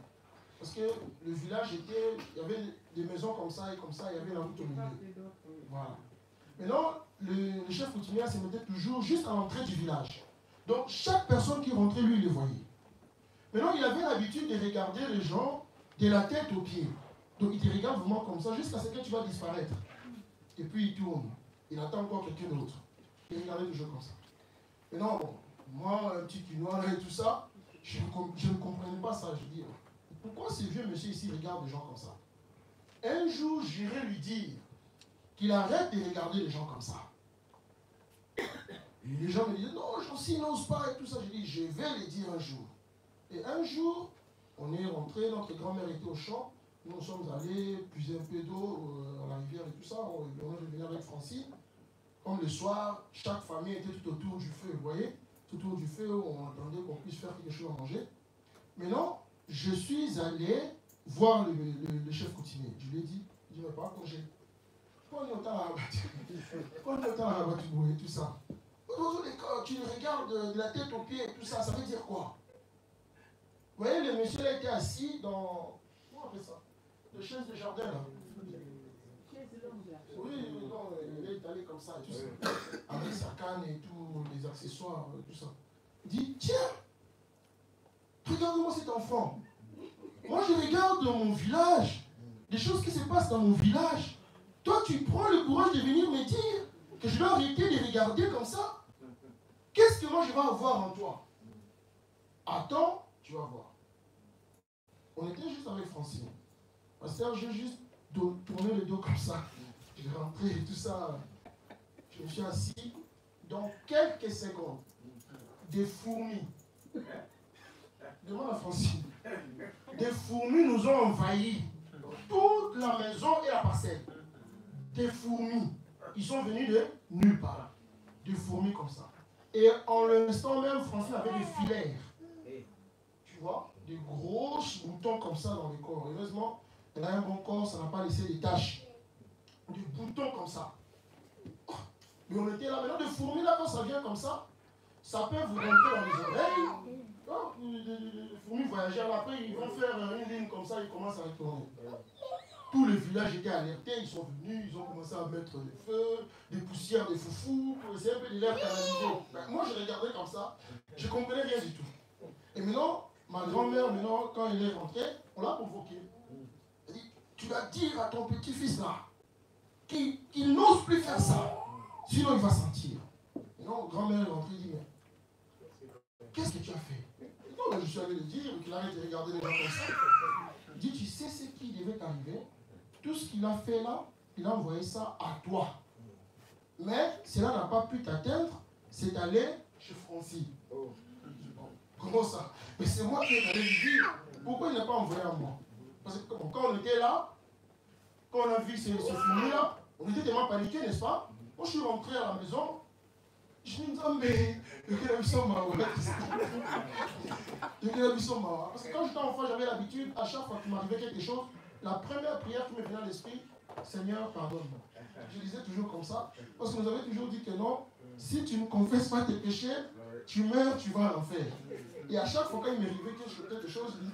Parce que le village était, il y avait des maisons comme ça, et il y avait la route au milieu. Voilà. Maintenant, le chef coutumier se mettait toujours juste à l'entrée du village. Donc, chaque personne qui rentrait, lui, il le voyait. Maintenant, il avait l'habitude de regarder les gens de la tête aux pieds. Donc, il te regarde vraiment comme ça, jusqu'à ce que tu vas disparaître. Et puis, il tourne. Il attend encore quelqu'un d'autre. Il regardait toujours comme ça. Maintenant, moi, un petit quinois et tout ça, je ne comprenais pas ça. Je dis, pourquoi ce vieux monsieur ici regarde les gens comme ça? Un jour, j'irai lui dire qu'il arrête de regarder les gens comme ça. Et les gens me disaient, non, Jancy n'ose pas et tout ça. Je dis, je vais le dire un jour. Et un jour, on est rentré, notre grand-mère était au champ. Nous sommes allés puiser un peu d'eau à la rivière et tout ça. On est revenu avec Francine. Comme le soir, chaque famille était tout autour du feu, vous voyez? Tout autour du feu, on attendait qu'on puisse faire quelque chose à manger. Maintenant, je suis allé voir le chef coutumier. Je lui ai dit, il ne m'a pas congé. Quand on est autant à la voiture et tout ça. Quand tu regardes de la tête aux pieds et tout ça, ça veut dire quoi? Vous voyez, le monsieur là était assis dans... Comment on appelle ça? Le chaise de jardin là. Oui, non, il est allé comme ça et tout ça. Avec sa canne et tous les accessoires, tout ça. Il dit, tiens, regarde-moi cet enfant. Moi, je regarde dans mon village, des choses qui se passent dans mon village. Toi, tu prends le courage de venir me dire que je dois arrêter de regarder comme ça. Qu'est-ce que moi, je vais avoir en toi? Attends, tu vas voir. On était juste avec Francine. Pasteur, j'ai juste tourné le dos comme ça. Je suis rentré et tout ça. Je me suis assis. Dans quelques secondes, des fourmis. Demande à Francine. Des fourmis nous ont envahi. Toute la maison et la parcelle. Des fourmis. Ils sont venus de nulle part. Des fourmis comme ça. Et en l'instant même, Francine avait des filaires. Tu vois? Des grosses boutons comme ça dans le corps. Heureusement, elle a un bon corps, ça n'a pas laissé des taches. Des boutons comme ça. Mais on était là. Maintenant, des fourmis, là, quand ça vient comme ça peut vous rentrer dans les oreilles. Oh, les fourmis voyageurs, après, ils vont faire une ligne comme ça, ils commencent à retourner. Tout le village était alerté, ils sont venus, ils ont commencé à mettre des feux, des poussières, des foufous, pour essayer un peu de l'air canalisé. Moi, je regardais comme ça, je ne comprenais rien du tout. Et maintenant, ma grand-mère, maintenant, quand elle est rentrée, on l'a convoqué. Elle dit, tu vas dire à ton petit-fils là qu'il n'ose plus faire ça. Sinon, il va sentir. Et non, grand-mère est rentrée et dit, mais qu'est-ce que tu as fait? Non, je suis allé le dire, qu'il arrête de regarder les gens comme ça. Il dit, tu sais ce qui devait t'arriver? Tout ce qu'il a fait là, il a envoyé ça à toi. Mais cela n'a pas pu t'atteindre, c'est allé chez Francis. Comment ça? Mais c'est moi qui ai allé lui dire, pourquoi il n'a pas envoyé à moi? Parce que quand on était là, quand on a vu ce film-là, on était tellement paniqués, n'est-ce pas? Moi, je suis rentré à la maison, je me dis, oh, mais quelle ambition mawa. Parce que quand j'étais enfant, j'avais l'habitude, à chaque fois qu'il m'arrivait quelque chose, la première prière qui me venait à l'esprit, Seigneur, pardonne-moi. Je disais toujours comme ça, parce que nous avait toujours dit que non, si tu ne confesses pas tes péchés, tu meurs, tu vas à l'enfer. Et à chaque fois quand il m'arrivait quelque chose, je dis,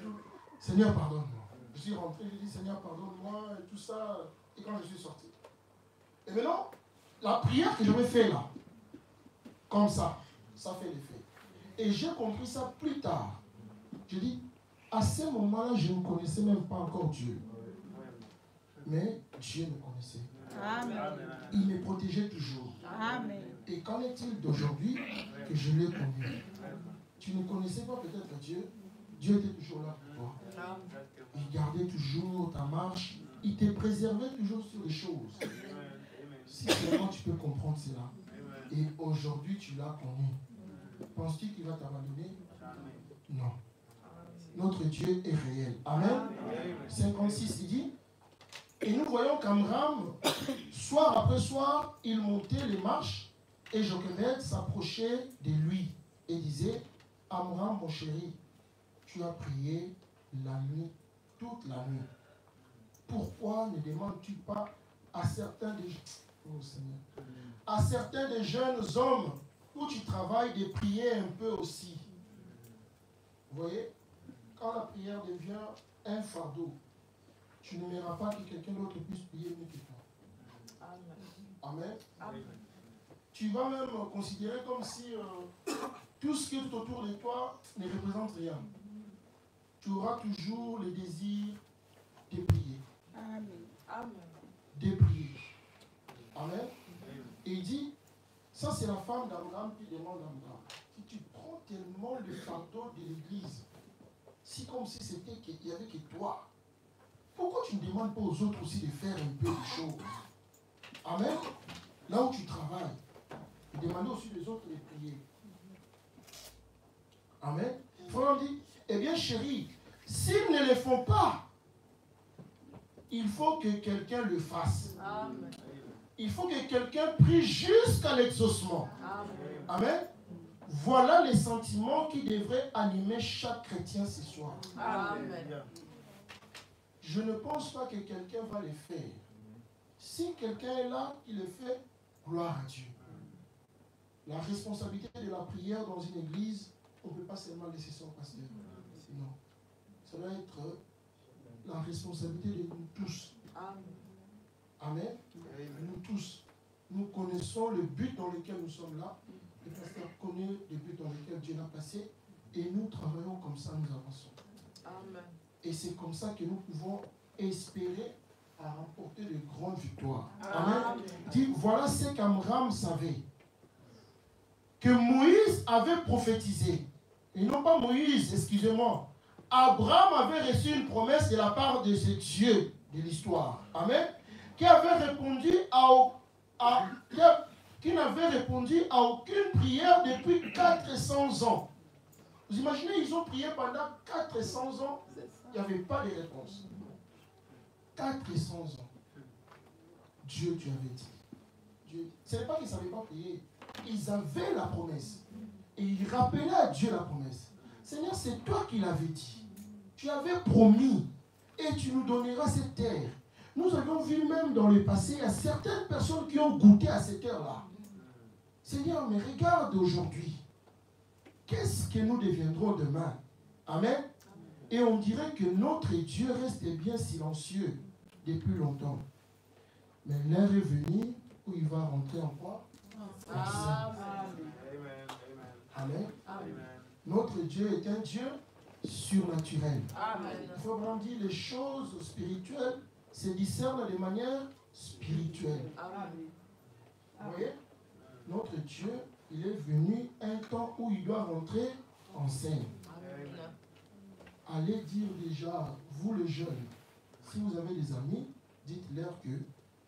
Seigneur, pardonne-moi. Je suis rentré, je dis, Seigneur, pardonne-moi, et tout ça, et quand je suis sorti. Et maintenant, la prière que j'avais faite là, comme ça fait l'effet. Et j'ai compris ça plus tard. Je dis, à ce moment-là, je ne connaissais même pas encore Dieu. Mais Dieu me connaissait. Amen. Il me protégeait toujours. Amen. Et qu'en est-il d'aujourd'hui que je l'ai connu? Tu ne connaissais pas peut-être Dieu. Dieu était toujours là pour toi. Il gardait toujours ta marche. Il te préservait toujours sur les choses. Si seulement tu peux comprendre cela. Et aujourd'hui, tu l'as connu. Penses-tu qu'il va t'abandonner? Non. Notre Dieu est réel. Amen. 56, il dit, et nous voyons qu'Amram, soir après soir, il montait les marches et Jochebed s'approchait de lui et disait, Amram, mon chéri, tu as prié la nuit, toute la nuit. Pourquoi ne demandes-tu pas à certains des jeunes hommes où tu travailles de prier un peu aussi? Vous voyez, quand la prière devient un fardeau, tu n'aimeras pas que quelqu'un d'autre puisse prier mieux que toi. Amen. Amen. Tu vas même considérer comme si tout ce qui est autour de toi ne représente rien. Tu auras toujours le désir de prier. Amen. Amen. De prier. Amen. Et il dit, ça c'est la femme d'Amram qui demande à Amram. Si tu prends tellement le fardeau de l'église, si comme si c'était qu'il n'y avait que toi, pourquoi tu ne demandes pas aux autres aussi de faire un peu de choses? Amen. Là où tu travailles, demandez aussi aux autres de prier. Amen. Frère dit, eh bien chérie, s'ils ne le font pas, il faut que quelqu'un le fasse. Amen. Il faut que quelqu'un prie jusqu'à l'exaucement. Amen. Voilà les sentiments qui devraient animer chaque chrétien ce soir. Amen. Je ne pense pas que quelqu'un va le faire. Si quelqu'un est là, qui le fait, gloire à Dieu. La responsabilité de la prière dans une église, on ne peut pas seulement laisser ça au pasteur. Non. Ça doit être la responsabilité de nous tous. Amen. Nous tous. Nous connaissons le but dans lequel nous sommes là. Le pasteur connaît le but dans lequel Dieu l'a placé. Et nous travaillons comme ça, nous avançons. Amen. Et c'est comme ça que nous pouvons espérer à remporter de grandes victoires. Amen. Dit, voilà ce qu'Amram savait. Que Moïse avait prophétisé. Et non pas Moïse, excusez-moi. Abraham avait reçu une promesse de la part de ce Dieu de l'histoire. Amen. Qui avait répondu qui n'avait répondu à aucune prière depuis 400 ans. Vous imaginez, ils ont prié pendant 400 ans, il n'y avait pas de réponse. 400 ans. Dieu, tu avais dit. Dieu, ce n'est pas qu'ils ne savaient pas prier. Ils avaient la promesse. Et ils rappelaient à Dieu la promesse. Seigneur, c'est toi qui l'avais dit. Tu avais promis. Et tu nous donneras cette terre. Nous avons vu même dans le passé, il y a certaines personnes qui ont goûté à cette terre-là. Seigneur, mais regarde aujourd'hui. Qu'est-ce que nous deviendrons demain? Amen. Et on dirait que notre Dieu reste bien silencieux depuis longtemps. Mais l'heure est venue où il va rentrer en quoi? Amen. Amen. Notre Dieu est un Dieu surnaturel. Amen. Il faut vraiment dire les choses spirituelles se discernent de manière spirituelle. Amen. Vous voyez? Notre Dieu, il est venu un temps où il doit rentrer en scène. Allez dire déjà, vous les jeunes, si vous avez des amis, dites-leur que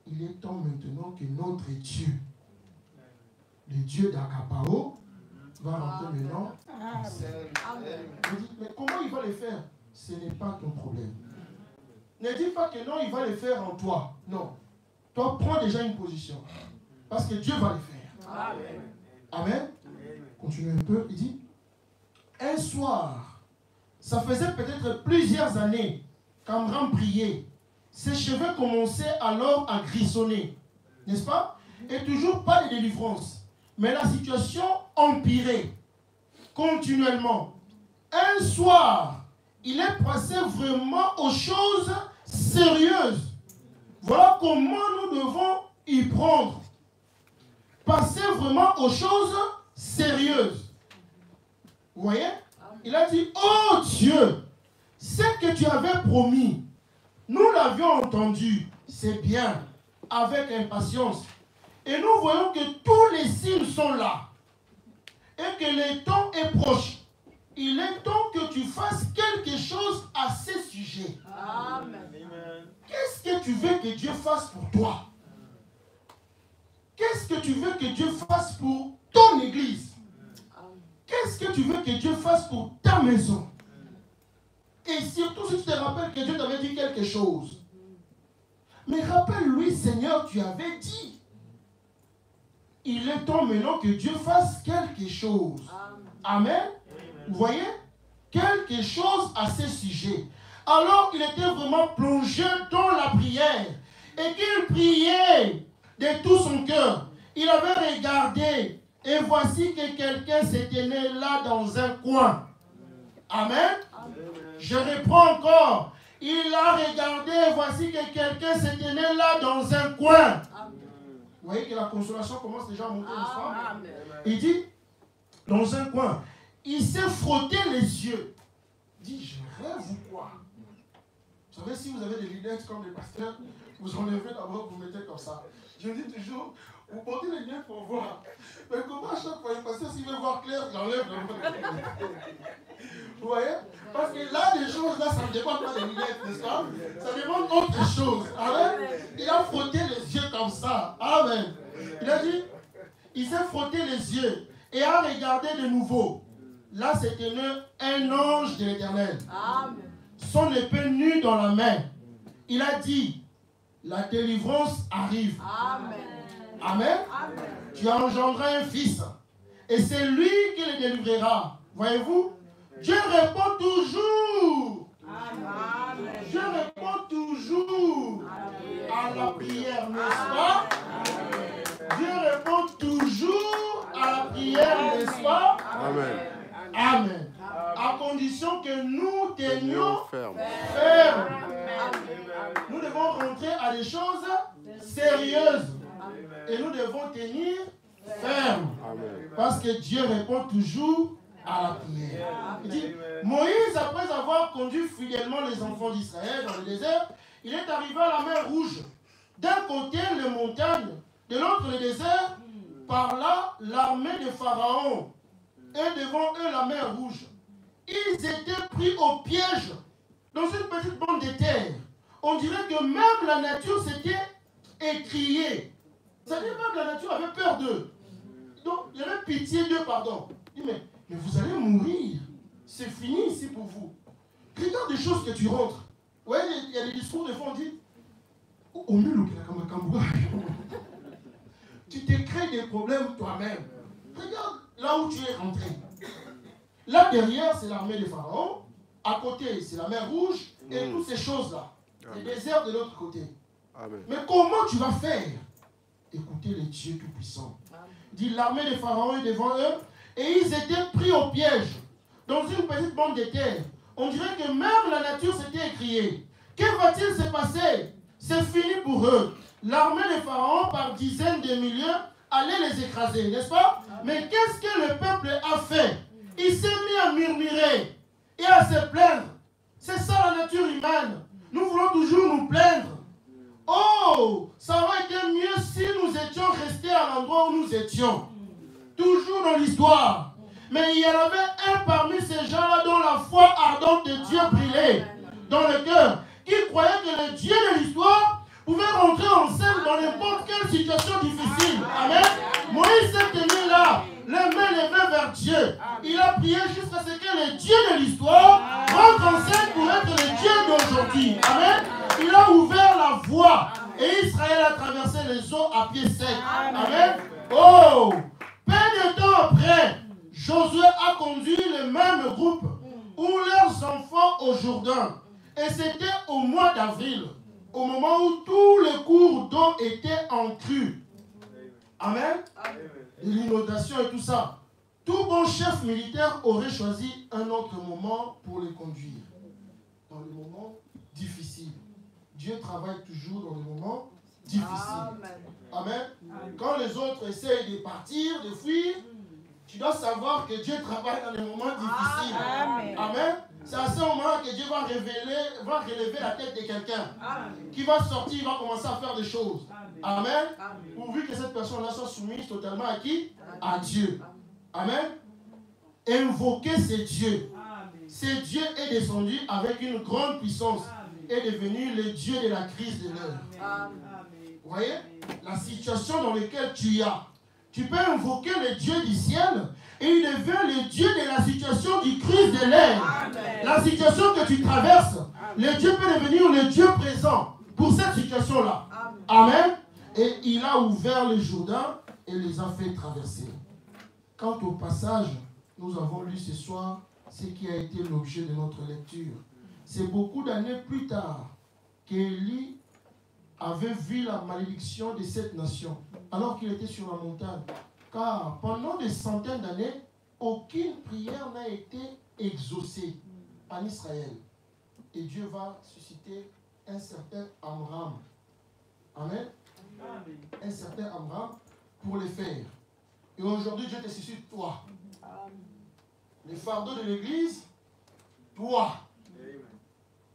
il est temps maintenant que notre Dieu, le Dieu d'Akapao, va rentrer maintenant en scène. Vous dites, mais comment il va le faire? Ce n'est pas ton problème. Ne dis pas que non, il va le faire en toi. Non. Toi, prends déjà une position. Parce que Dieu va le faire. Amen. Amen. Continue un peu. Il dit, un soir, ça faisait peut-être plusieurs années qu'Amram priait. Ses cheveux commençaient alors à grisonner. N'est-ce pas? Et toujours pas de délivrance. Mais la situation empirait continuellement. Un soir, il est passé vraiment aux choses sérieuses. Voilà comment nous devons y prendre. Passer vraiment aux choses sérieuses. Vous voyez? Il a dit, oh Dieu, ce que tu avais promis, nous l'avions entendu, c'est bien, avec impatience. Et nous voyons que tous les signes sont là. Et que le temps est proche. Il est temps que tu fasses quelque chose à ce sujet. Amen. Qu'est-ce que tu veux que Dieu fasse pour toi? Qu'est-ce que tu veux que Dieu fasse pour ton église? Qu'est-ce que tu veux que Dieu fasse pour ta maison? Et surtout si tu te rappelles que Dieu t'avait dit quelque chose. Mais rappelle-lui, Seigneur, tu avais dit. Il est temps maintenant que Dieu fasse quelque chose. Amen. Vous voyez? Quelque chose à ce sujet. Alors il était vraiment plongé dans la prière. Et qu'il priait de tout son cœur. Il avait regardé. Et voici que quelqu'un s'est tenu là dans un coin. Amen. Je reprends encore. Il a regardé et voici que quelqu'un s'est tenu là dans un coin. Vous voyez que la consolation commence déjà à monter, n'est-ce pas? Il dit, dans un coin, il s'est frotté les yeux. Il dit, je rêve ou quoi? Vous savez, si vous avez des lunettes comme les pasteurs, vous enlevez d'abord, vous mettez comme ça. Je dis toujours, vous portez les lunettes pour voir. Mais comment à chaque fois, le pasteur, s'il veut voir clair, il enlève les lunettes. Vous voyez? Parce que là, des choses, là, ça ne dépend pas des lunettes, n'est-ce pas? Ça demande autre chose. Amen. Il a frotté les yeux comme ça. Amen. Il a dit, il s'est frotté les yeux et a regardé de nouveau. Là, c'était un ange de l'Éternel. Amen. Son épée nue dans la main. Il a dit, la délivrance arrive. Amen. Amen. Amen. Tu engendreras un fils. Et c'est lui qui le délivrera. Voyez-vous? Dieu répond toujours. Amen. Dieu répond toujours à la prière, n'est-ce pas? Dieu répond toujours à la prière, n'est-ce pas? Amen. Amen. À condition que nous tenions ferme. Nous devons rentrer à des choses sérieuses. Et nous devons tenir ferme. Parce que Dieu répond toujours à la prière. Il dit, Moïse, après avoir conduit fidèlement les enfants d'Israël dans le désert, il est arrivé à la mer Rouge. D'un côté, les montagnes, de l'autre, le désert. Par là, l'armée de Pharaon. Et devant eux, la mer Rouge. Ils étaient pris au piège dans une petite bande de terre. On dirait que même la nature s'était écriée. C'est-à-dire même la nature avait peur d'eux. Donc, il y avait pitié d'eux, pardon. Il dit, mais vous allez mourir. C'est fini ici pour vous. Regarde des choses que tu rentres. Vous voyez, il y a des discours, des fois, on dit, au mieux, tu te crées des problèmes toi-même. Regarde là où tu es rentré. Là derrière, c'est l'armée de Pharaon. À côté, c'est la mer Rouge. Et toutes ces choses-là. Le désert de l'autre côté. Amen. Mais comment tu vas faire? Écoutez le Dieu Tout-Puissant. Dit, l'armée de Pharaon est devant eux. Et ils étaient pris au piège. Dans une petite bande de terre. On dirait que même la nature s'était écriée. Que va-t-il se passer? C'est fini pour eux. L'armée de Pharaon, par dizaines de milliers, allait les écraser, n'est-ce pas? Mais qu'est-ce que le peuple a fait? Il s'est mis à murmurer et à se plaindre. C'est ça la nature humaine. Nous voulons toujours nous plaindre. Oh, ça aurait été mieux si nous étions restés à l'endroit où nous étions. Toujours dans l'histoire. Mais il y en avait un parmi ces gens-là dont la foi ardente de Dieu brillait dans le cœur, qui croyait que le Dieu de l'histoire pouvait rentrer en scène dans n'importe quelle situation difficile. Amen. Moïse s'est tenu là, les mains levées vers Dieu. Il a prié jusqu'à ce que le Dieu de l'histoire rentre en scène pour être le Dieu d'aujourd'hui. Amen. Il a ouvert la voie et Israël a traversé les eaux à pied sec. Amen. Oh, peu de temps après, Josué a conduit le même groupe ou leurs enfants au Jourdain. Et c'était au mois d'avril, au moment où tous les cours d'eau étaient en crue. Amen. L'inondation et tout ça. Tout bon chef militaire aurait choisi un autre moment pour les conduire. Dans les moments difficiles. Dieu travaille toujours dans les moments difficiles. Amen. Quand les autres essayent de partir, de fuir, tu dois savoir que Dieu travaille dans les moments difficiles. Amen. C'est à ce moment que Dieu va relever la tête de quelqu'un qui va sortir, il va commencer à faire des choses. Amen. Pourvu que cette personne-là soit soumise totalement à qui? À Dieu. Amen. Invoquer ce Dieu. Ce Dieu est descendu avec une grande puissance et est devenu le Dieu de la crise de l'heure. Vous voyez? La situation dans laquelle tu as. Tu peux invoquer le Dieu du ciel et il devient le Dieu de la situation du crise de l'air. La situation que tu traverses, le Dieu peut devenir le Dieu présent pour cette situation-là. Amen. Et il a ouvert le Jourdain et les a fait traverser. Quant au passage, nous avons lu ce soir ce qui a été l'objet de notre lecture. C'est beaucoup d'années plus tard qu'Élie avait vu la malédiction de cette nation, alors qu'il était sur la montagne. Car pendant des centaines d'années, aucune prière n'a été exaucée en Israël. Et Dieu va susciter un certain Amram. Amen. Un certain Amram pour les faire. Et aujourd'hui, Dieu te suscite toi. Les fardeaux de l'église, toi.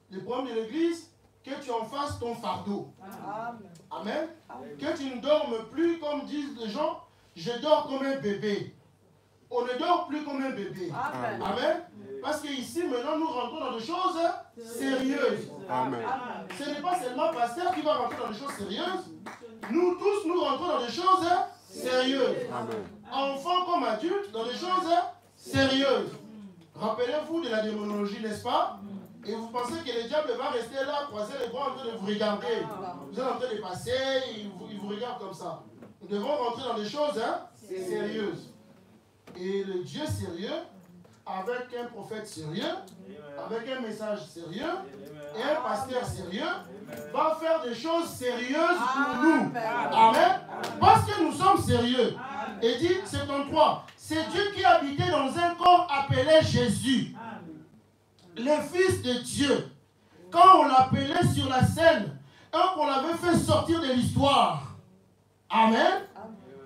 Les problèmes de l'église, que tu en fasses ton fardeau. Amen. Que tu ne dormes plus comme disent les gens, je dors comme un bébé. On ne dort plus comme un bébé. Amen. Parce qu'ici, maintenant, nous rentrons dans des choses sérieuses. Amen. Ce n'est pas seulement pasteur qui va rentrer dans des choses sérieuses. Nous tous, nous rentrons dans des choses sérieuses. Amen. Enfants comme adultes, dans des choses sérieuses. Rappelez-vous de la démonologie, n'est-ce pas? Et vous pensez que le diable va rester là, croiser les bras en train de vous regarder. Vous êtes en train de passer, il vous regarde comme ça. Nous devons rentrer dans des choses sérieuses. Et le Dieu sérieux, avec un prophète sérieux, avec un message sérieux, et un pasteur sérieux, va faire des choses sérieuses pour nous. Amen. Parce que nous sommes sérieux. Et dit 73, c'est Dieu qui habitait dans un corps appelé Jésus, le Fils de Dieu. Quand on l'appelait sur la scène, et qu'on l'avait fait sortir de l'histoire. Amen.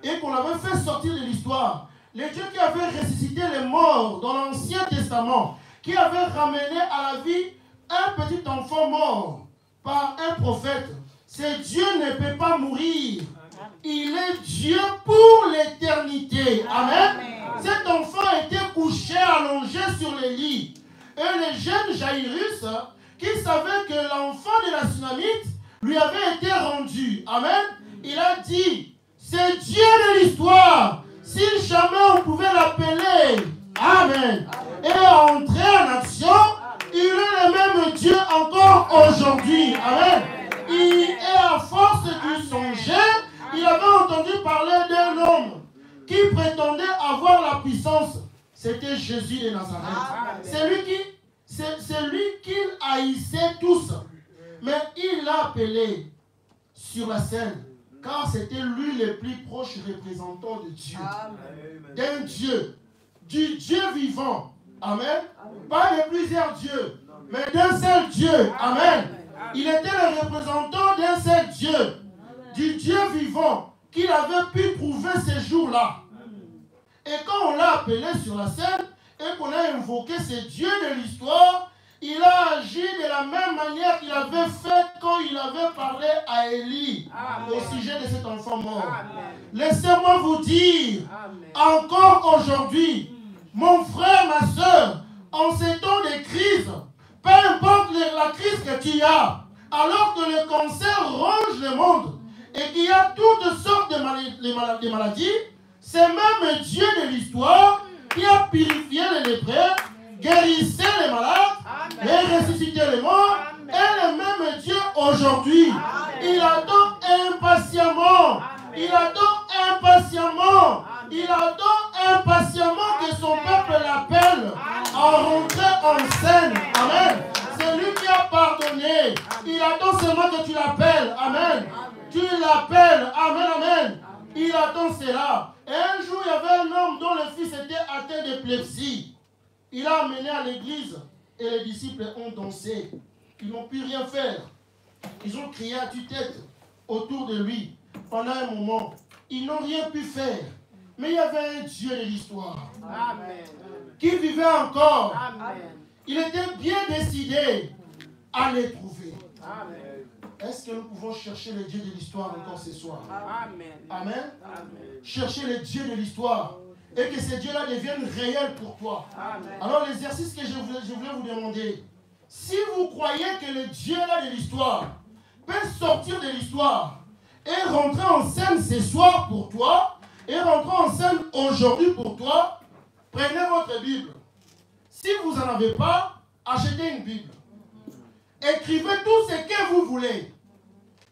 Et qu'on l'avait fait sortir de l'histoire. Le Dieu qui avait ressuscité les morts dans l'Ancien Testament, qui avait ramené à la vie un petit enfant mort par un prophète. Ce Dieu ne peut pas mourir. Il est Dieu pour l'éternité. Amen. Cet enfant était couché, allongé sur le lit. Et le jeune Jairus, qui savait que l'enfant de la Sunamite lui avait été rendu. Amen. Il a dit, c'est Dieu de l'histoire. Si jamais on pouvait l'appeler, Amen, et entrer en action, il est le même Dieu encore aujourd'hui. Amen. Et à force de songer, il avait entendu parler d'un homme qui prétendait avoir la puissance. C'était Jésus de Nazareth. C'est lui qu'il haïssait tous. Mais il l'a appelé sur la scène. Car c'était lui le plus proche représentant de Dieu. D'un Dieu. Du Dieu vivant. Amen. Pas de plusieurs dieux. Mais d'un seul Dieu. Amen. Il était le représentant d'un seul Dieu. Du Dieu vivant. Qu'il avait pu prouver ces jours-là. Et quand on l'a appelé sur la scène. Et qu'on a invoqué ce Dieu de l'histoire. il a agi de la même manière qu'il avait fait quand il avait parlé à Élie au sujet de cet enfant mort. Laissez-moi vous dire, encore aujourd'hui, mon frère, ma soeur, en ces temps de crise, peu importe la crise que tu as, alors que le cancer ronge le monde et qu'il y a toutes sortes de maladies, c'est même Dieu de l'histoire qui a purifié les lépreux, guérissé les malades, et ressuscité les morts, et le même Dieu aujourd'hui. Il attend impatiemment, il attend impatiemment que son peuple l'appelle à rentrer en scène. Amen. C'est lui qui a pardonné. Il attend seulement que tu l'appelles. Amen. Tu l'appelles. Amen, amen. Il attend cela. Et un jour, il y avait un homme dont le fils était atteint d'épilepsie. Il l'a amené à l'église et les disciples ont dansé. Ils n'ont pu rien faire. Ils ont crié à tue-tête autour de lui pendant un moment. Ils n'ont rien pu faire. Mais il y avait un Dieu de l'histoire qui vivait encore. Amen. Il était bien décidé à les trouver. Amen. Est-ce que nous pouvons chercher le Dieu de l'histoire encore ce soir? Amen. Amen. Chercher le Dieu de l'histoire et que ce Dieu-là devienne réel pour toi. Amen. Alors l'exercice que je voulais vous demander, si vous croyez que le Dieu-là de l'histoire peut sortir de l'histoire et rentrer en scène ce soir pour toi, et rentrer en scène aujourd'hui pour toi, prenez votre Bible. Si vous n'en avez pas, achetez une Bible. Écrivez tout ce que vous voulez.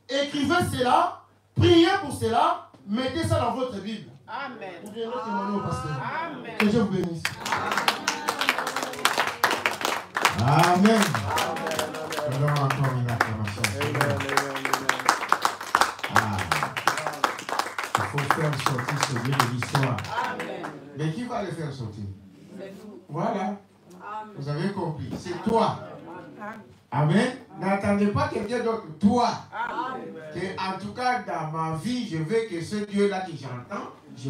Écrivez cela, priez pour cela, mettez ça dans votre Bible. Amen. Vous devez témoigner au pasteur. Amen. Que Dieu vous bénisse. Amen. Nous avons encore une acclamation. Il faut faire sortir ce Dieu de l'histoire. Mais qui va le faire sortir? Voilà. Amen. Vous avez compris. C'est toi. Amen. N'attendez pas quelqu'un d'autre. Toi. Que, en tout cas, dans ma vie, je veux que ce Dieu-là que j'entends, je